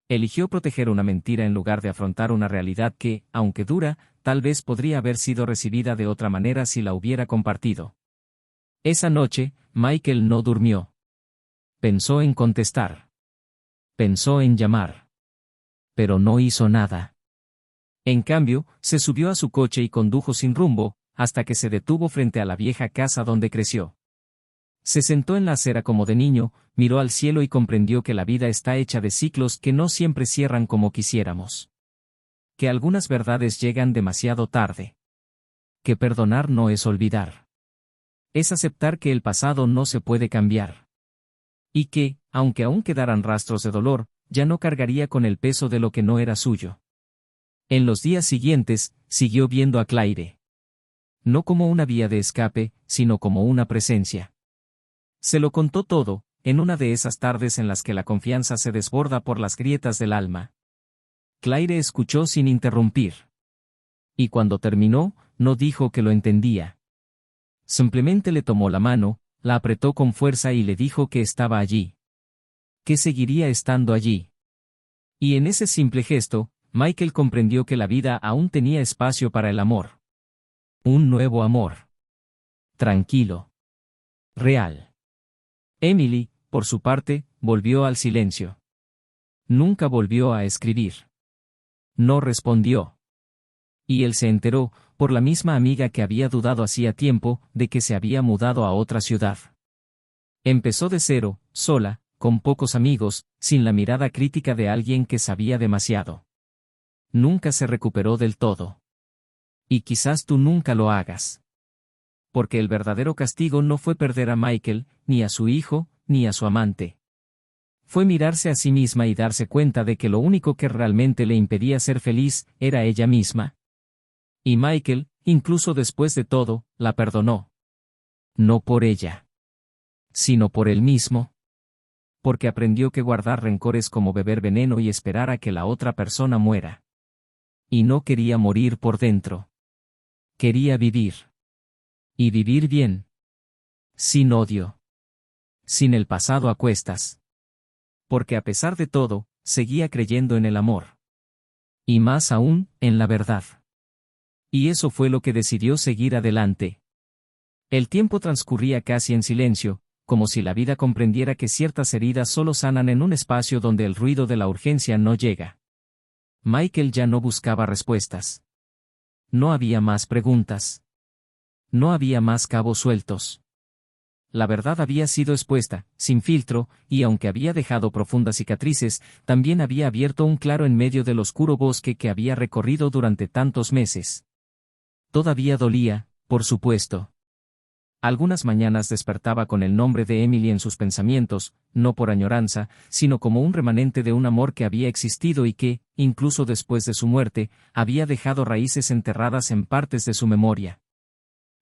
Eligió proteger una mentira en lugar de afrontar una realidad que, aunque dura, tal vez podría haber sido recibida de otra manera si la hubiera compartido. Esa noche, Michael no durmió. Pensó en contestar. Pensó en llamar. Pero no hizo nada. En cambio, se subió a su coche y condujo sin rumbo, hasta que se detuvo frente a la vieja casa donde creció. Se sentó en la acera como de niño, miró al cielo y comprendió que la vida está hecha de ciclos que no siempre cierran como quisiéramos. Que algunas verdades llegan demasiado tarde. Que perdonar no es olvidar. Es aceptar que el pasado no se puede cambiar. Y que, aunque aún quedaran rastros de dolor, ya no cargaría con el peso de lo que no era suyo. En los días siguientes, siguió viendo a Claire. No como una vía de escape, sino como una presencia. Se lo contó todo, en una de esas tardes en las que la confianza se desborda por las grietas del alma. Claire escuchó sin interrumpir. Y cuando terminó, no dijo que lo entendía. Simplemente le tomó la mano, la apretó con fuerza y le dijo que estaba allí. Que seguiría estando allí. Y en ese simple gesto, Michael comprendió que la vida aún tenía espacio para el amor. Un nuevo amor. Tranquilo. Real. Emily, por su parte, volvió al silencio. Nunca volvió a escribir. No respondió. Y él se enteró, por la misma amiga que había dudado hacía tiempo, de que se había mudado a otra ciudad. Empezó de cero, sola, con pocos amigos, sin la mirada crítica de alguien que sabía demasiado. Nunca se recuperó del todo. Y quizás tú nunca lo hagas. Porque el verdadero castigo no fue perder a Michael, ni a su hijo, ni a su amante. Fue mirarse a sí misma y darse cuenta de que lo único que realmente le impedía ser feliz, era ella misma. Y Michael, incluso después de todo, la perdonó. No por ella. Sino por él mismo. Porque aprendió que guardar rencor es como beber veneno y esperar a que la otra persona muera. Y no quería morir por dentro. Quería vivir. Y vivir bien. Sin odio. Sin el pasado a cuestas. Porque a pesar de todo, seguía creyendo en el amor. Y más aún, en la verdad. Y eso fue lo que decidió seguir adelante. El tiempo transcurría casi en silencio, como si la vida comprendiera que ciertas heridas solo sanan en un espacio donde el ruido de la urgencia no llega. Michael ya no buscaba respuestas. No había más preguntas. No había más cabos sueltos. La verdad había sido expuesta, sin filtro, y aunque había dejado profundas cicatrices, también había abierto un claro en medio del oscuro bosque que había recorrido durante tantos meses. Todavía dolía, por supuesto. Algunas mañanas despertaba con el nombre de Emily en sus pensamientos, no por añoranza, sino como un remanente de un amor que había existido y que, incluso después de su muerte, había dejado raíces enterradas en partes de su memoria.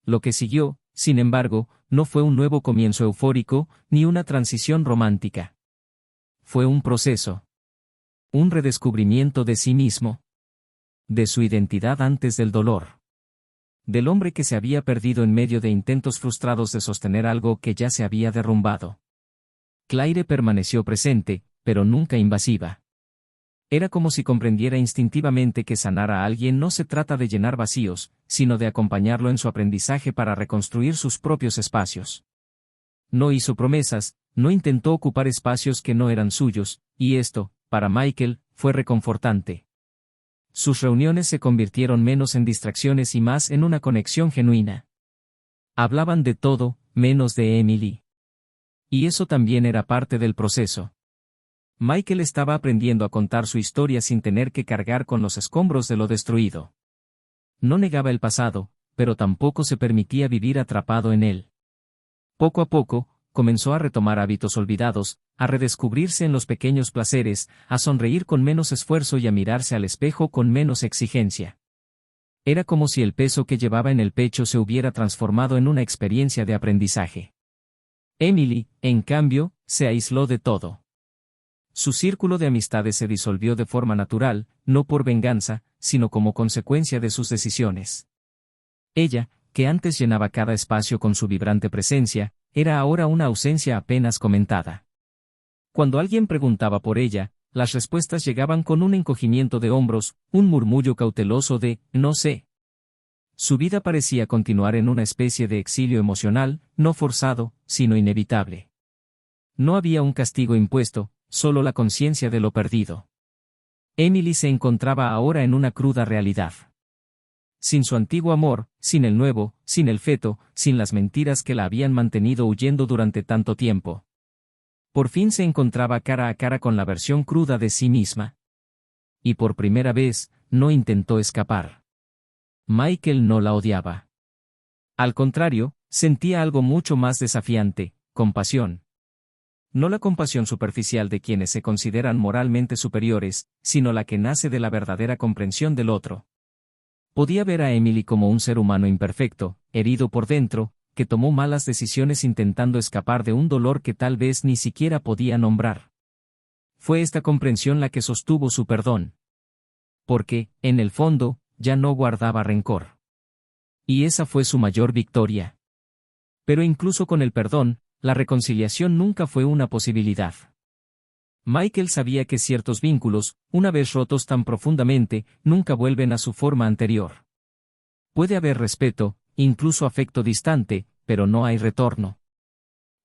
Lo que siguió, sin embargo, no fue un nuevo comienzo eufórico, ni una transición romántica. Fue un proceso. Un redescubrimiento de sí mismo. De su identidad antes del dolor. Del hombre que se había perdido en medio de intentos frustrados de sostener algo que ya se había derrumbado. Claire permaneció presente, pero nunca invasiva. Era como si comprendiera instintivamente que sanar a alguien no se trata de llenar vacíos, sino de acompañarlo en su aprendizaje para reconstruir sus propios espacios. No hizo promesas, no intentó ocupar espacios que no eran suyos, y esto, para Michael, fue reconfortante. Sus reuniones se convirtieron menos en distracciones y más en una conexión genuina. Hablaban de todo, menos de Emily. Y eso también era parte del proceso. Michael estaba aprendiendo a contar su historia sin tener que cargar con los escombros de lo destruido. No negaba el pasado, pero tampoco se permitía vivir atrapado en él. Poco a poco, comenzó a retomar hábitos olvidados, a redescubrirse en los pequeños placeres, a sonreír con menos esfuerzo y a mirarse al espejo con menos exigencia. Era como si el peso que llevaba en el pecho se hubiera transformado en una experiencia de aprendizaje. Emily, en cambio, se aisló de todo. Su círculo de amistades se disolvió de forma natural, no por venganza, sino como consecuencia de sus decisiones. Ella, que antes llenaba cada espacio con su vibrante presencia, era ahora una ausencia apenas comentada. Cuando alguien preguntaba por ella, las respuestas llegaban con un encogimiento de hombros, un murmullo cauteloso de «no sé». Su vida parecía continuar en una especie de exilio emocional, no forzado, sino inevitable. No había un castigo impuesto, solo la conciencia de lo perdido. Emily se encontraba ahora en una cruda realidad. Sin su antiguo amor, sin el nuevo, sin el feto, sin las mentiras que la habían mantenido huyendo durante tanto tiempo. Por fin se encontraba cara a cara con la versión cruda de sí misma. Y por primera vez, no intentó escapar. Michael no la odiaba. Al contrario, sentía algo mucho más desafiante, compasión. No la compasión superficial de quienes se consideran moralmente superiores, sino la que nace de la verdadera comprensión del otro. Podía ver a Emily como un ser humano imperfecto, herido por dentro, que tomó malas decisiones intentando escapar de un dolor que tal vez ni siquiera podía nombrar. Fue esta comprensión la que sostuvo su perdón. Porque, en el fondo, ya no guardaba rencor. Y esa fue su mayor victoria. Pero incluso con el perdón, la reconciliación nunca fue una posibilidad. Michael sabía que ciertos vínculos, una vez rotos tan profundamente, nunca vuelven a su forma anterior. Puede haber respeto, incluso afecto distante, pero no hay retorno.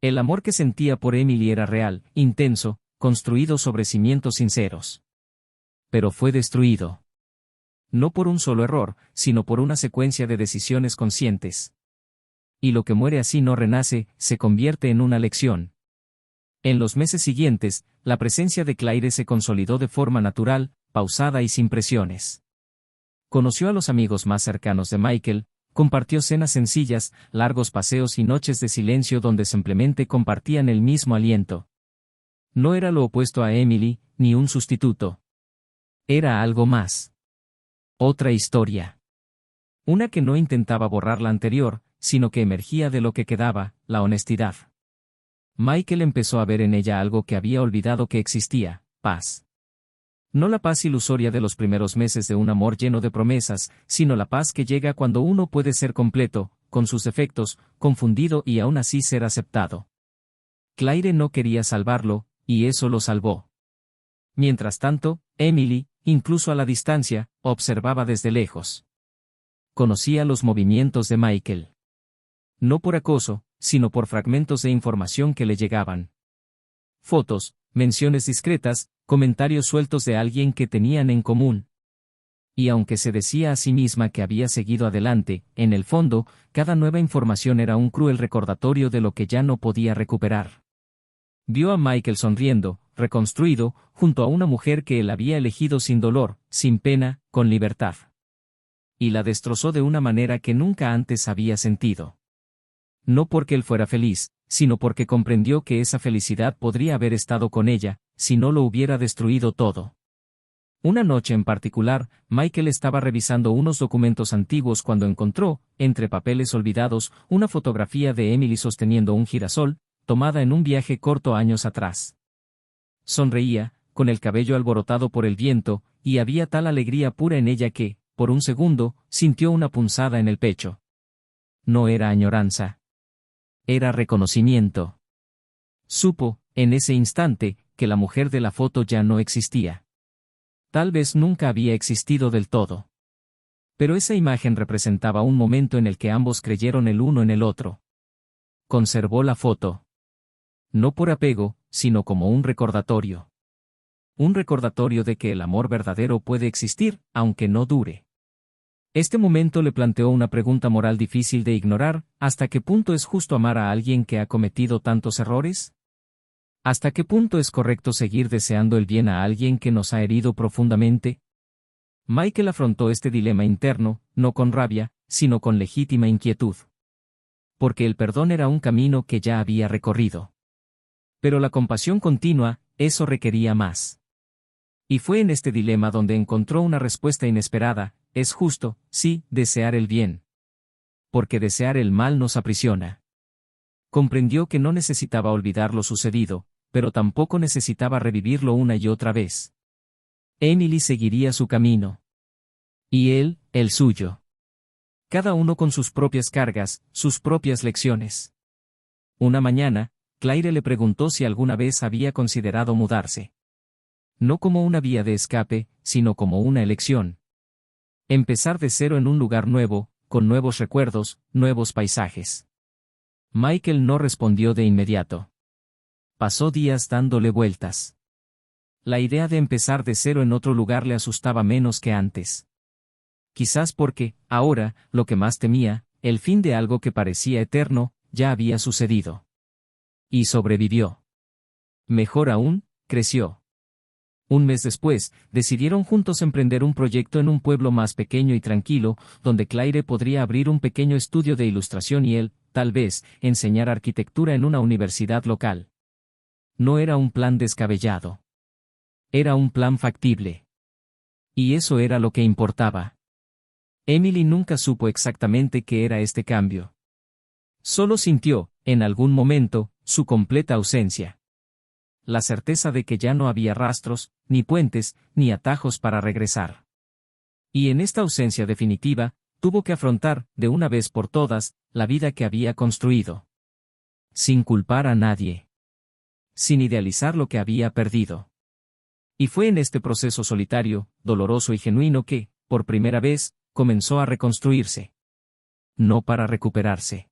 El amor que sentía por Emily era real, intenso, construido sobre cimientos sinceros. Pero fue destruido. No por un solo error, sino por una secuencia de decisiones conscientes. Y lo que muere así no renace, se convierte en una lección. En los meses siguientes, la presencia de Claire se consolidó de forma natural, pausada y sin presiones. Conoció a los amigos más cercanos de Michael, compartió cenas sencillas, largos paseos y noches de silencio donde simplemente compartían el mismo aliento. No era lo opuesto a Emily, ni un sustituto. Era algo más. Otra historia. Una que no intentaba borrar la anterior, sino que emergía de lo que quedaba, la honestidad. Michael empezó a ver en ella algo que había olvidado que existía, paz. No la paz ilusoria de los primeros meses de un amor lleno de promesas, sino la paz que llega cuando uno puede ser completo, con sus defectos, confundido y aún así ser aceptado. Claire no quería salvarlo, y eso lo salvó. Mientras tanto, Emily, incluso a la distancia, observaba desde lejos. Conocía los movimientos de Michael. No por acoso, sino por fragmentos de información que le llegaban. Fotos, menciones discretas, comentarios sueltos de alguien que tenían en común. Y aunque se decía a sí misma que había seguido adelante, en el fondo, cada nueva información era un cruel recordatorio de lo que ya no podía recuperar. Vio a Michael sonriendo, reconstruido, junto a una mujer que él había elegido sin dolor, sin pena, con libertad. Y la destrozó de una manera que nunca antes había sentido. No porque él fuera feliz, sino porque comprendió que esa felicidad podría haber estado con ella, si no lo hubiera destruido todo. Una noche en particular, Michael estaba revisando unos documentos antiguos cuando encontró, entre papeles olvidados, una fotografía de Emily sosteniendo un girasol, tomada en un viaje corto años atrás. Sonreía, con el cabello alborotado por el viento, y había tal alegría pura en ella que, por un segundo, sintió una punzada en el pecho. No era añoranza. Era reconocimiento. Supo, en ese instante, que la mujer de la foto ya no existía. Tal vez nunca había existido del todo. Pero esa imagen representaba un momento en el que ambos creyeron el uno en el otro. Conservó la foto. No por apego, sino como un recordatorio. Un recordatorio de que el amor verdadero puede existir, aunque no dure. Este momento le planteó una pregunta moral difícil de ignorar: ¿hasta qué punto es justo amar a alguien que ha cometido tantos errores? ¿Hasta qué punto es correcto seguir deseando el bien a alguien que nos ha herido profundamente? Michael afrontó este dilema interno, no con rabia, sino con legítima inquietud. Porque el perdón era un camino que ya había recorrido. Pero la compasión continua, eso requería más. Y fue en este dilema donde encontró una respuesta inesperada: es justo, sí, desear el bien. Porque desear el mal nos aprisiona. Comprendió que no necesitaba olvidar lo sucedido, pero tampoco necesitaba revivirlo una y otra vez. Emily seguiría su camino. Y él, el suyo. Cada uno con sus propias cargas, sus propias lecciones. Una mañana, Claire le preguntó si alguna vez había considerado mudarse. No como una vía de escape, sino como una elección. Empezar de cero en un lugar nuevo, con nuevos recuerdos, nuevos paisajes. Michael no respondió de inmediato. Pasó días dándole vueltas. La idea de empezar de cero en otro lugar le asustaba menos que antes. Quizás porque, ahora, lo que más temía, el fin de algo que parecía eterno, ya había sucedido. Y sobrevivió. Mejor aún, creció. Un mes después, decidieron juntos emprender un proyecto en un pueblo más pequeño y tranquilo, donde Claire podría abrir un pequeño estudio de ilustración y él, tal vez, enseñar arquitectura en una universidad local. No era un plan descabellado. Era un plan factible. Y eso era lo que importaba. Emily nunca supo exactamente qué era este cambio. Solo sintió, en algún momento, su completa ausencia. La certeza de que ya no había rastros, ni puentes, ni atajos para regresar. Y en esta ausencia definitiva, tuvo que afrontar, de una vez por todas, la vida que había construido. Sin culpar a nadie. Sin idealizar lo que había perdido. Y fue en este proceso solitario, doloroso y genuino que, por primera vez, comenzó a reconstruirse. No para recuperarse.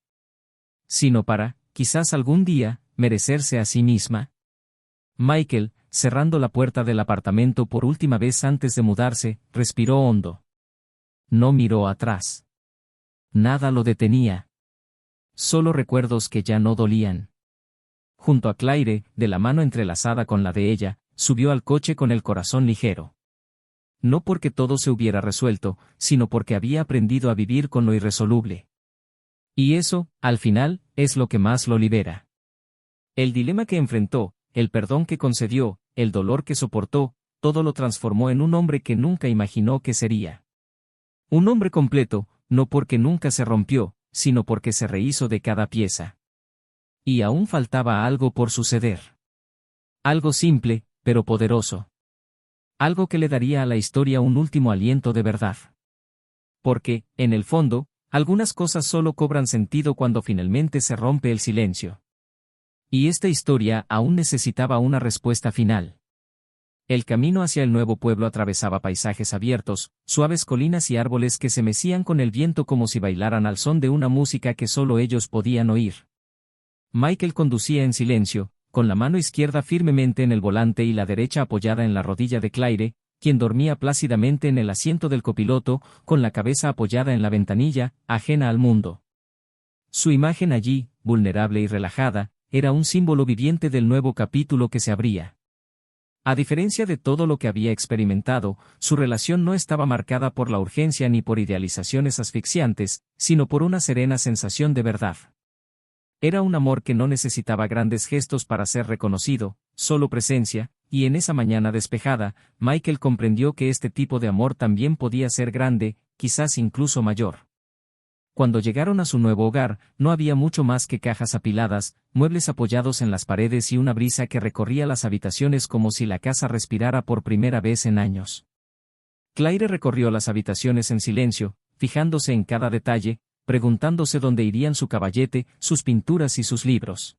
Sino para, quizás algún día, merecerse a sí misma. Michael, cerrando la puerta del apartamento por última vez antes de mudarse, respiró hondo. No miró atrás. Nada lo detenía. Solo recuerdos que ya no dolían. Junto a Claire, de la mano entrelazada con la de ella, subió al coche con el corazón ligero. No porque todo se hubiera resuelto, sino porque había aprendido a vivir con lo irresoluble. Y eso, al final, es lo que más lo libera. El dilema que enfrentó, el perdón que concedió, el dolor que soportó, todo lo transformó en un hombre que nunca imaginó que sería. Un hombre completo, no porque nunca se rompió, sino porque se rehizo de cada pieza. Y aún faltaba algo por suceder. Algo simple, pero poderoso. Algo que le daría a la historia un último aliento de verdad. Porque, en el fondo, algunas cosas solo cobran sentido cuando finalmente se rompe el silencio. Y esta historia aún necesitaba una respuesta final. El camino hacia el nuevo pueblo atravesaba paisajes abiertos, suaves colinas y árboles que se mecían con el viento como si bailaran al son de una música que solo ellos podían oír. Michael conducía en silencio, con la mano izquierda firmemente en el volante y la derecha apoyada en la rodilla de Claire, quien dormía plácidamente en el asiento del copiloto, con la cabeza apoyada en la ventanilla, ajena al mundo. Su imagen allí, vulnerable y relajada, era un símbolo viviente del nuevo capítulo que se abría. A diferencia de todo lo que había experimentado, su relación no estaba marcada por la urgencia ni por idealizaciones asfixiantes, sino por una serena sensación de verdad. Era un amor que no necesitaba grandes gestos para ser reconocido, solo presencia, y en esa mañana despejada, Michael comprendió que este tipo de amor también podía ser grande, quizás incluso mayor. Cuando llegaron a su nuevo hogar, no había mucho más que cajas apiladas, muebles apoyados en las paredes y una brisa que recorría las habitaciones como si la casa respirara por primera vez en años. Claire recorrió las habitaciones en silencio, fijándose en cada detalle, preguntándose dónde irían su caballete, sus pinturas y sus libros.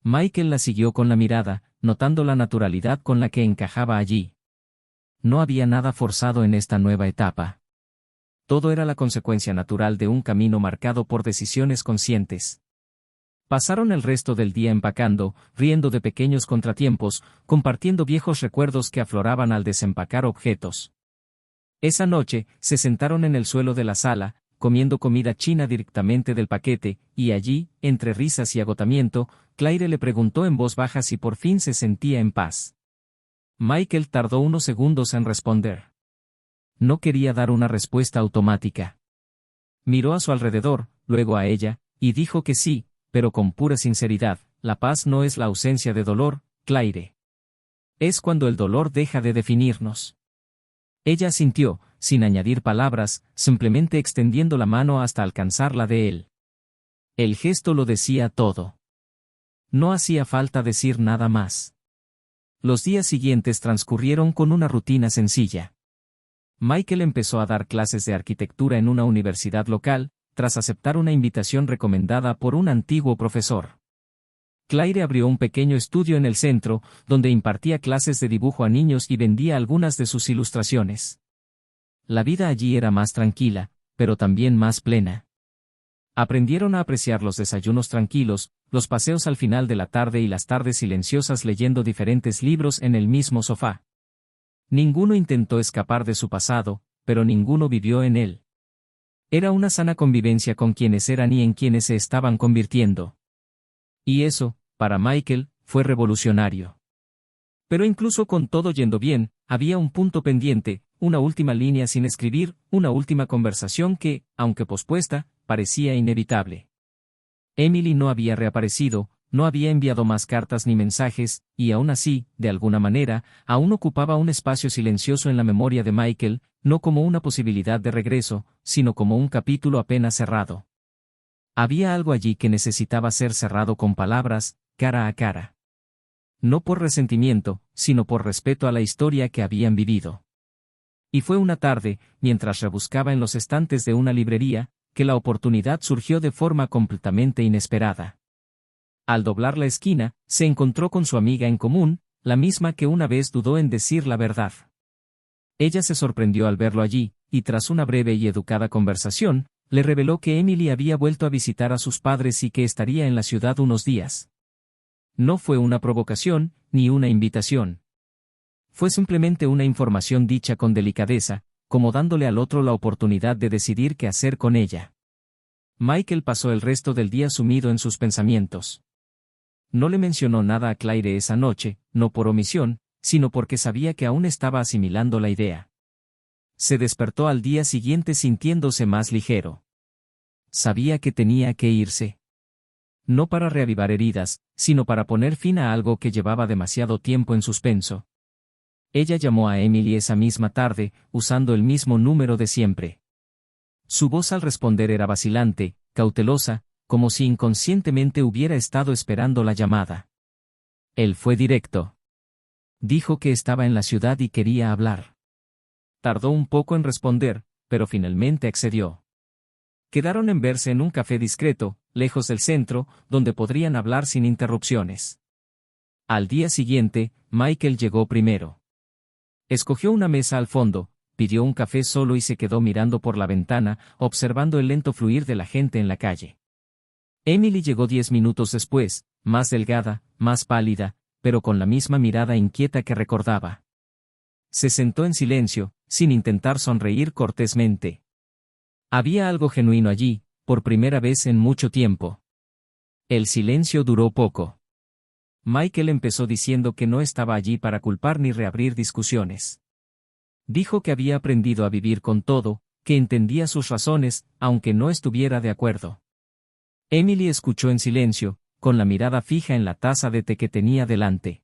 Michael la siguió con la mirada, notando la naturalidad con la que encajaba allí. No había nada forzado en esta nueva etapa. Todo era la consecuencia natural de un camino marcado por decisiones conscientes. Pasaron el resto del día empacando, riendo de pequeños contratiempos, compartiendo viejos recuerdos que afloraban al desempacar objetos. Esa noche, se sentaron en el suelo de la sala, comiendo comida china directamente del paquete, y allí, entre risas y agotamiento, Claire le preguntó en voz baja si por fin se sentía en paz. Michael tardó unos segundos en responder. No quería dar una respuesta automática. Miró a su alrededor, luego a ella, y dijo que sí, pero con pura sinceridad, la paz no es la ausencia de dolor, Claire. Es cuando el dolor deja de definirnos. Ella asintió, sin añadir palabras, simplemente extendiendo la mano hasta alcanzar la de él. El gesto lo decía todo. No hacía falta decir nada más. Los días siguientes transcurrieron con una rutina sencilla. Michael empezó a dar clases de arquitectura en una universidad local, tras aceptar una invitación recomendada por un antiguo profesor. Claire abrió un pequeño estudio en el centro, donde impartía clases de dibujo a niños y vendía algunas de sus ilustraciones. La vida allí era más tranquila, pero también más plena. Aprendieron a apreciar los desayunos tranquilos, los paseos al final de la tarde y las tardes silenciosas leyendo diferentes libros en el mismo sofá. Ninguno intentó escapar de su pasado, pero ninguno vivió en él. Era una sana convivencia con quienes eran y en quienes se estaban convirtiendo. Y eso, para Michael, fue revolucionario. Pero incluso con todo yendo bien, había un punto pendiente, una última línea sin escribir, una última conversación que, aunque pospuesta, parecía inevitable. Emily no había reaparecido, no había enviado más cartas ni mensajes, y aún así, de alguna manera, aún ocupaba un espacio silencioso en la memoria de Michael, no como una posibilidad de regreso, sino como un capítulo apenas cerrado. Había algo allí que necesitaba ser cerrado con palabras, cara a cara. No por resentimiento, sino por respeto a la historia que habían vivido. Y fue una tarde, mientras rebuscaba en los estantes de una librería, que la oportunidad surgió de forma completamente inesperada. Al doblar la esquina, se encontró con su amiga en común, la misma que una vez dudó en decir la verdad. Ella se sorprendió al verlo allí, y tras una breve y educada conversación, le reveló que Emily había vuelto a visitar a sus padres y que estaría en la ciudad unos días. No fue una provocación, ni una invitación. Fue simplemente una información dicha con delicadeza, como dándole al otro la oportunidad de decidir qué hacer con ella. Michael pasó el resto del día sumido en sus pensamientos. No le mencionó nada a Claire esa noche, no por omisión, sino porque sabía que aún estaba asimilando la idea. Se despertó al día siguiente sintiéndose más ligero. Sabía que tenía que irse. No para reavivar heridas, sino para poner fin a algo que llevaba demasiado tiempo en suspenso. Ella llamó a Emily esa misma tarde, usando el mismo número de siempre. Su voz al responder era vacilante, cautelosa, como si inconscientemente hubiera estado esperando la llamada. Él fue directo. Dijo que estaba en la ciudad y quería hablar. Tardó un poco en responder, pero finalmente accedió. Quedaron en verse en un café discreto, lejos del centro, donde podrían hablar sin interrupciones. Al día siguiente, Michael llegó primero. Escogió una mesa al fondo, pidió un café solo y se quedó mirando por la ventana, observando el lento fluir de la gente en la calle. Emily llegó 10 minutos después, más delgada, más pálida, pero con la misma mirada inquieta que recordaba. Se sentó en silencio, sin intentar sonreír cortésmente. Había algo genuino allí, por primera vez en mucho tiempo. El silencio duró poco. Michael empezó diciendo que no estaba allí para culpar ni reabrir discusiones. Dijo que había aprendido a vivir con todo, que entendía sus razones, aunque no estuviera de acuerdo. Emily escuchó en silencio, con la mirada fija en la taza de té que tenía delante.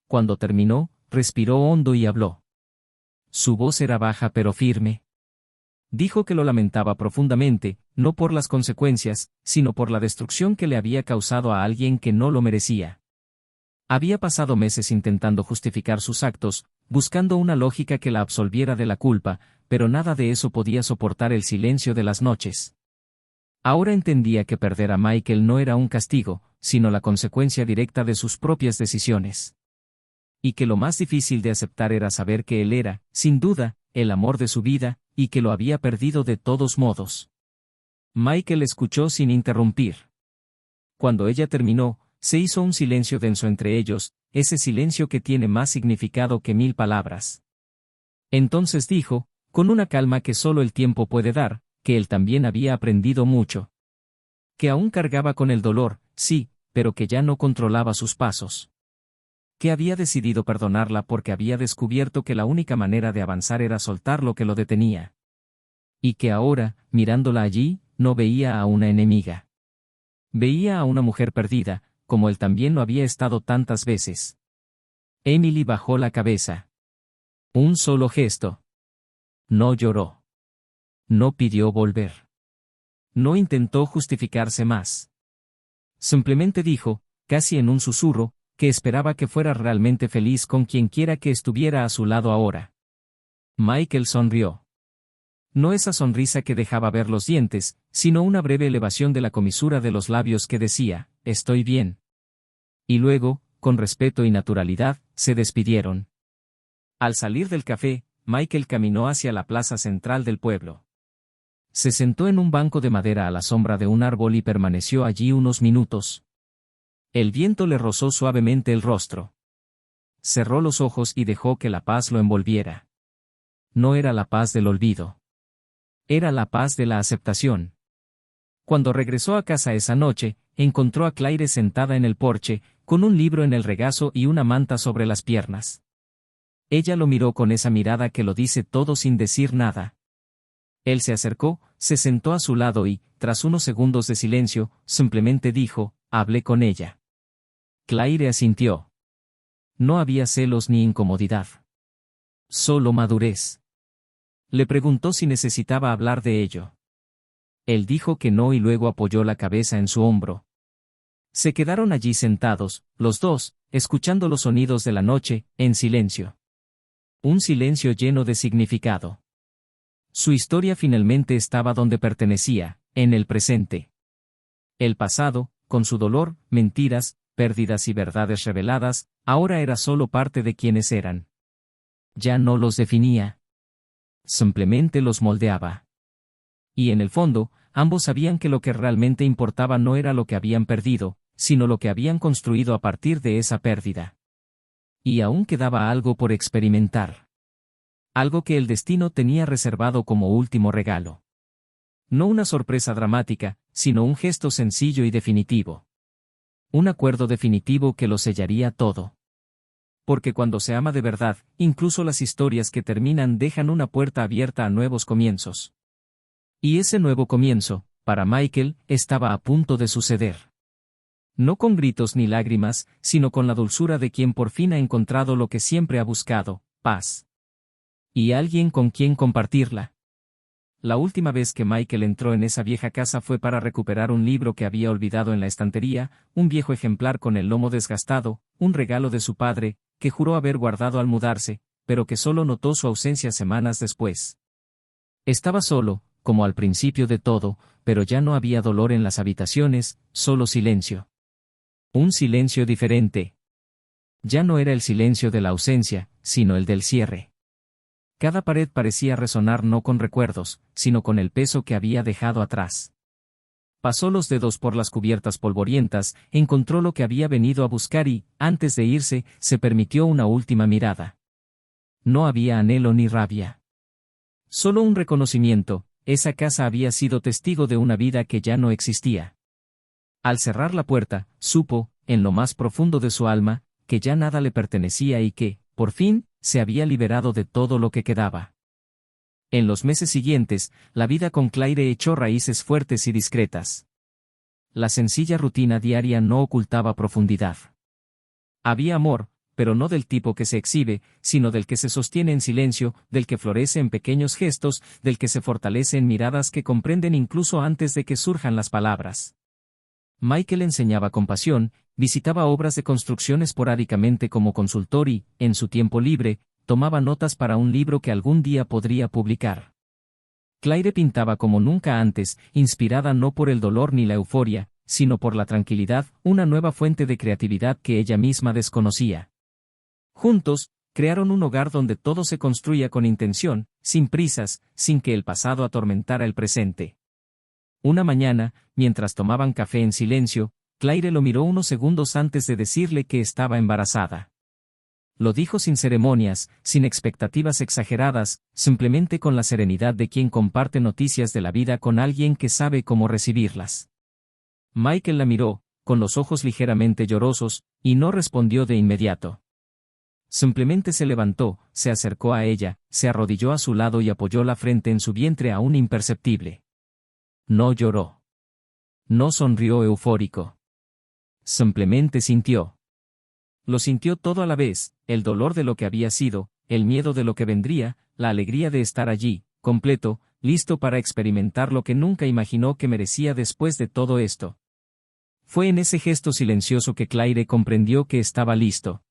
Cuando terminó, respiró hondo y habló. Su voz era baja pero firme. Dijo que lo lamentaba profundamente, no por las consecuencias, sino por la destrucción que le había causado a alguien que no lo merecía. Había pasado meses intentando justificar sus actos, buscando una lógica que la absolviera de la culpa, pero nada de eso podía soportar el silencio de las noches. Ahora entendía que perder a Michael no era un castigo, sino la consecuencia directa de sus propias decisiones. Y que lo más difícil de aceptar era saber que él era, sin duda, el amor de su vida, y que lo había perdido de todos modos. Michael escuchó sin interrumpir. Cuando ella terminó, se hizo un silencio denso entre ellos, ese silencio que tiene más significado que 1000 palabras. Entonces dijo, con una calma que solo el tiempo puede dar, que él también había aprendido mucho. Que aún cargaba con el dolor, sí, pero que ya no controlaba sus pasos. Que había decidido perdonarla porque había descubierto que la única manera de avanzar era soltar lo que lo detenía. Y que ahora, mirándola allí, no veía a una enemiga. Veía a una mujer perdida, como él también lo había estado tantas veces. Emily bajó la cabeza. Un solo gesto. No lloró. No pidió volver. No intentó justificarse más. Simplemente dijo, casi en un susurro, que esperaba que fuera realmente feliz con quien quiera que estuviera a su lado ahora. Michael sonrió. No esa sonrisa que dejaba ver los dientes, sino una breve elevación de la comisura de los labios que decía, estoy bien. Y luego, con respeto y naturalidad, se despidieron. Al salir del café, Michael caminó hacia la plaza central del pueblo. Se sentó en un banco de madera a la sombra de un árbol y permaneció allí unos minutos. El viento le rozó suavemente el rostro. Cerró los ojos y dejó que la paz lo envolviera. No era la paz del olvido. Era la paz de la aceptación. Cuando regresó a casa esa noche, encontró a Claire sentada en el porche, con un libro en el regazo y una manta sobre las piernas. Ella lo miró con esa mirada que lo dice todo sin decir nada. Él se acercó, se sentó a su lado y, tras unos segundos de silencio, simplemente dijo, hablé con ella. Claire asintió. No había celos ni incomodidad. Solo madurez. Le preguntó si necesitaba hablar de ello. Él dijo que no y luego apoyó la cabeza en su hombro. Se quedaron allí sentados, los dos, escuchando los sonidos de la noche, en silencio. Un silencio lleno de significado. Su historia finalmente estaba donde pertenecía, en el presente. El pasado, con su dolor, mentiras, pérdidas y verdades reveladas, ahora era solo parte de quienes eran. Ya no los definía. Simplemente los moldeaba. Y en el fondo, ambos sabían que lo que realmente importaba no era lo que habían perdido, sino lo que habían construido a partir de esa pérdida. Y aún quedaba algo por experimentar. Algo que el destino tenía reservado como último regalo. No una sorpresa dramática, sino un gesto sencillo y definitivo. Un acuerdo definitivo que lo sellaría todo. Porque cuando se ama de verdad, incluso las historias que terminan dejan una puerta abierta a nuevos comienzos. Y ese nuevo comienzo, para Michael, estaba a punto de suceder. No con gritos ni lágrimas, sino con la dulzura de quien por fin ha encontrado lo que siempre ha buscado, paz. Y alguien con quien compartirla. La última vez que Michael entró en esa vieja casa fue para recuperar un libro que había olvidado en la estantería, un viejo ejemplar con el lomo desgastado, un regalo de su padre, que juró haber guardado al mudarse, pero que solo notó su ausencia semanas después. Estaba solo, como al principio de todo, pero ya no había dolor en las habitaciones, solo silencio. Un silencio diferente. Ya no era el silencio de la ausencia, sino el del cierre. Cada pared parecía resonar no con recuerdos, sino con el peso que había dejado atrás. Pasó los dedos por las cubiertas polvorientas, encontró lo que había venido a buscar y, antes de irse, se permitió una última mirada. No había anhelo ni rabia. Solo un reconocimiento, esa casa había sido testigo de una vida que ya no existía. Al cerrar la puerta, supo, en lo más profundo de su alma, que ya nada le pertenecía y que, por fin, se había liberado de todo lo que quedaba. En los meses siguientes, la vida con Claire echó raíces fuertes y discretas. La sencilla rutina diaria no ocultaba profundidad. Había amor, pero no del tipo que se exhibe, sino del que se sostiene en silencio, del que florece en pequeños gestos, del que se fortalece en miradas que comprenden incluso antes de que surjan las palabras. Michael enseñaba con pasión, visitaba obras de construcción esporádicamente como consultor y, en su tiempo libre, tomaba notas para un libro que algún día podría publicar. Claire pintaba como nunca antes, inspirada no por el dolor ni la euforia, sino por la tranquilidad, una nueva fuente de creatividad que ella misma desconocía. Juntos, crearon un hogar donde todo se construía con intención, sin prisas, sin que el pasado atormentara el presente. Una mañana, mientras tomaban café en silencio, Claire lo miró unos segundos antes de decirle que estaba embarazada. Lo dijo sin ceremonias, sin expectativas exageradas, simplemente con la serenidad de quien comparte noticias de la vida con alguien que sabe cómo recibirlas. Michael la miró, con los ojos ligeramente llorosos, y no respondió de inmediato. Simplemente se levantó, se acercó a ella, se arrodilló a su lado y apoyó la frente en su vientre aún imperceptible. No lloró. No sonrió eufórico. Simplemente sintió. Lo sintió todo a la vez, el dolor de lo que había sido, el miedo de lo que vendría, la alegría de estar allí, completo, listo para experimentar lo que nunca imaginó que merecía después de todo esto. Fue en ese gesto silencioso que Claire comprendió que estaba listo.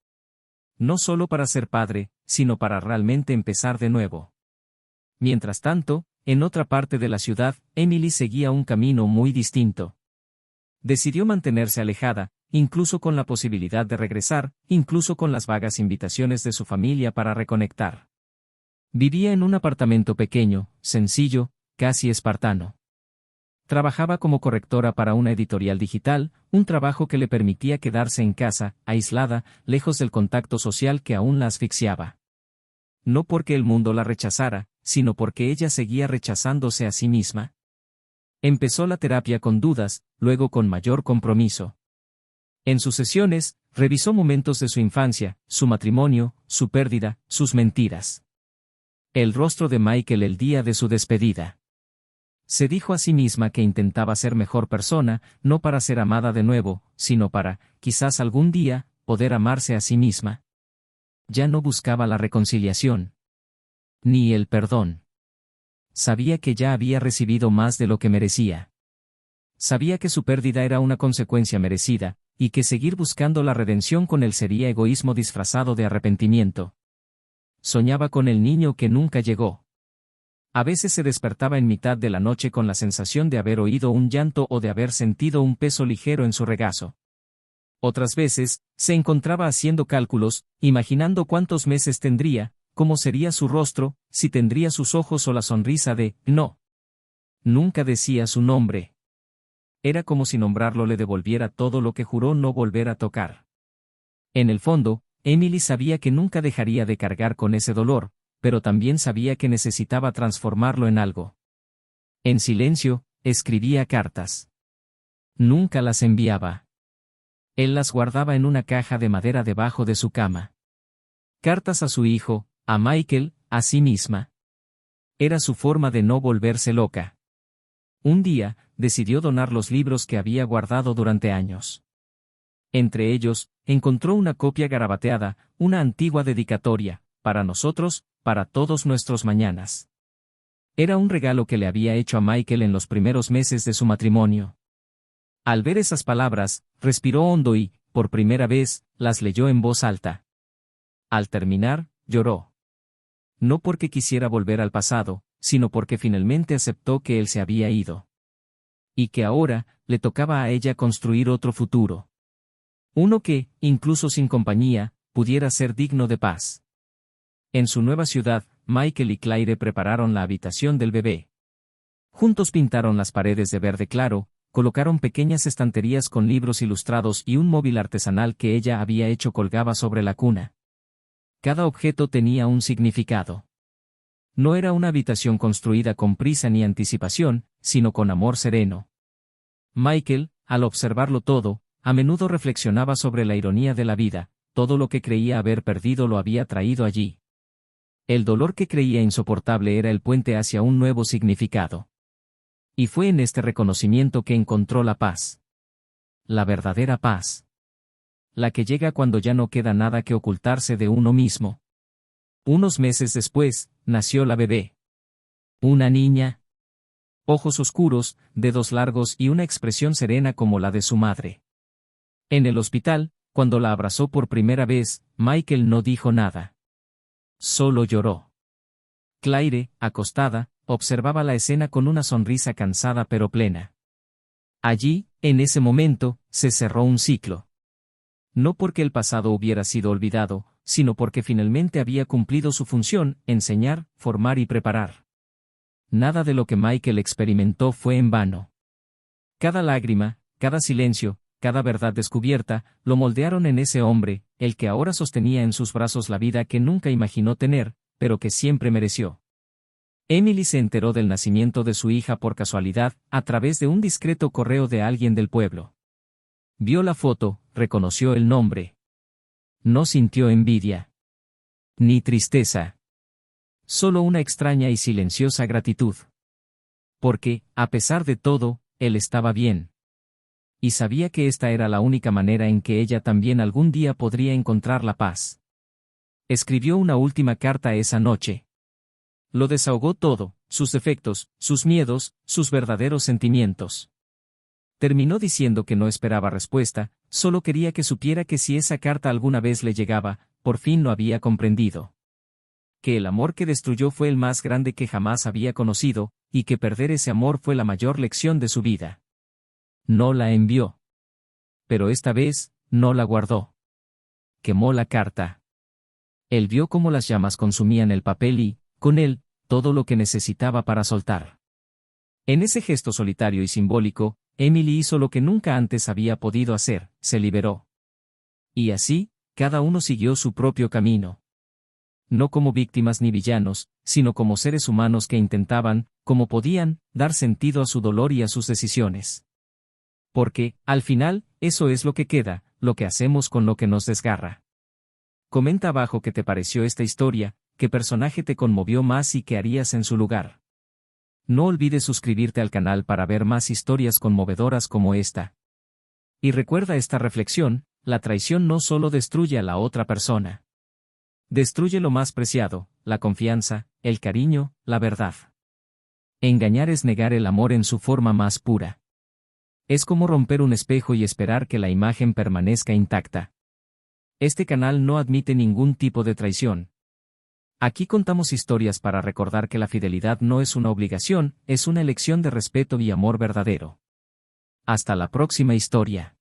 No solo para ser padre, sino para realmente empezar de nuevo. Mientras tanto, en otra parte de la ciudad, Emily seguía un camino muy distinto. Decidió mantenerse alejada, incluso con la posibilidad de regresar, incluso con las vagas invitaciones de su familia para reconectar. Vivía en un apartamento pequeño, sencillo, casi espartano. Trabajaba como correctora para una editorial digital, un trabajo que le permitía quedarse en casa, aislada, lejos del contacto social que aún la asfixiaba. No porque el mundo la rechazara, sino porque ella seguía rechazándose a sí misma. Empezó la terapia con dudas, luego con mayor compromiso. En sus sesiones, revisó momentos de su infancia, su matrimonio, su pérdida, sus mentiras. El rostro de Michael el día de su despedida. Se dijo a sí misma que intentaba ser mejor persona, no para ser amada de nuevo, sino para, quizás algún día, poder amarse a sí misma. Ya no buscaba la reconciliación. Ni el perdón. Sabía que ya había recibido más de lo que merecía. Sabía que su pérdida era una consecuencia merecida, y que seguir buscando la redención con él sería egoísmo disfrazado de arrepentimiento. Soñaba con el niño que nunca llegó. A veces se despertaba en mitad de la noche con la sensación de haber oído un llanto o de haber sentido un peso ligero en su regazo. Otras veces, se encontraba haciendo cálculos, imaginando cuántos meses tendría, cómo sería su rostro, si tendría sus ojos o la sonrisa de «no». Nunca decía su nombre. Era como si nombrarlo le devolviera todo lo que juró no volver a tocar. En el fondo, Emily sabía que nunca dejaría de cargar con ese dolor, pero también sabía que necesitaba transformarlo en algo. En silencio, escribía cartas. Nunca las enviaba. Él las guardaba en una caja de madera debajo de su cama. Cartas a su hijo, a Michael, a sí misma. Era su forma de no volverse loca. Un día, decidió donar los libros que había guardado durante años. Entre ellos, encontró una copia garabateada, una antigua dedicatoria, para nosotros, para todos nuestros mañanas. Era un regalo que le había hecho a Michael en los primeros meses de su matrimonio. Al ver esas palabras, respiró hondo y, por primera vez, las leyó en voz alta. Al terminar, lloró. No porque quisiera volver al pasado, sino porque finalmente aceptó que él se había ido. Y que ahora, le tocaba a ella construir otro futuro. Uno que, incluso sin compañía, pudiera ser digno de paz. En su nueva ciudad, Michael y Claire prepararon la habitación del bebé. Juntos pintaron las paredes de verde claro, colocaron pequeñas estanterías con libros ilustrados y un móvil artesanal que ella había hecho colgaba sobre la cuna. Cada objeto tenía un significado. No era una habitación construida con prisa ni anticipación, sino con amor sereno. Michael, al observarlo todo, a menudo reflexionaba sobre la ironía de la vida, todo lo que creía haber perdido lo había traído allí. El dolor que creía insoportable era el puente hacia un nuevo significado. Y fue en este reconocimiento que encontró la paz. La verdadera paz. la que llega cuando ya no queda nada que ocultarse de uno mismo. Unos meses después, nació la bebé. Una niña. Ojos oscuros, dedos largos y una expresión serena como la de su madre. En el hospital, cuando la abrazó por primera vez, Michael no dijo nada. Solo lloró. Claire, acostada, observaba la escena con una sonrisa cansada pero plena. Allí, en ese momento, se cerró un ciclo. No porque el pasado hubiera sido olvidado, sino porque finalmente había cumplido su función, enseñar, formar y preparar. Nada de lo que Michael experimentó fue en vano. Cada lágrima, cada silencio, cada verdad descubierta, lo moldearon en ese hombre, el que ahora sostenía en sus brazos la vida que nunca imaginó tener, pero que siempre mereció. Emily se enteró del nacimiento de su hija por casualidad, a través de un discreto correo de alguien del pueblo. Vio la foto, reconoció el nombre. No sintió envidia. Ni tristeza. Solo una extraña y silenciosa gratitud. Porque, a pesar de todo, él estaba bien. Y sabía que esta era la única manera en que ella también algún día podría encontrar la paz. Escribió una última carta esa noche. Lo desahogó todo, sus defectos, sus miedos, sus verdaderos sentimientos. Terminó diciendo que no esperaba respuesta, solo quería que supiera que si esa carta alguna vez le llegaba, por fin lo había comprendido. Que el amor que destruyó fue el más grande que jamás había conocido, y que perder ese amor fue la mayor lección de su vida. No la envió. Pero esta vez, no la guardó. Quemó la carta. Él vio cómo las llamas consumían el papel y, con él, todo lo que necesitaba para soltar. En ese gesto solitario y simbólico, Emily hizo lo que nunca antes había podido hacer, se liberó. Y así, cada uno siguió su propio camino. No como víctimas ni villanos, sino como seres humanos que intentaban, como podían, dar sentido a su dolor y a sus decisiones. Porque, al final, eso es lo que queda, lo que hacemos con lo que nos desgarra. Comenta abajo qué te pareció esta historia, qué personaje te conmovió más y qué harías en su lugar. No olvides suscribirte al canal para ver más historias conmovedoras como esta. Y recuerda esta reflexión, la traición no solo destruye a la otra persona. Destruye lo más preciado, la confianza, el cariño, la verdad. Engañar es negar el amor en su forma más pura. Es como romper un espejo y esperar que la imagen permanezca intacta. Este canal no admite ningún tipo de traición. Aquí contamos historias para recordar que la fidelidad no es una obligación, es una elección de respeto y amor verdadero. Hasta la próxima historia.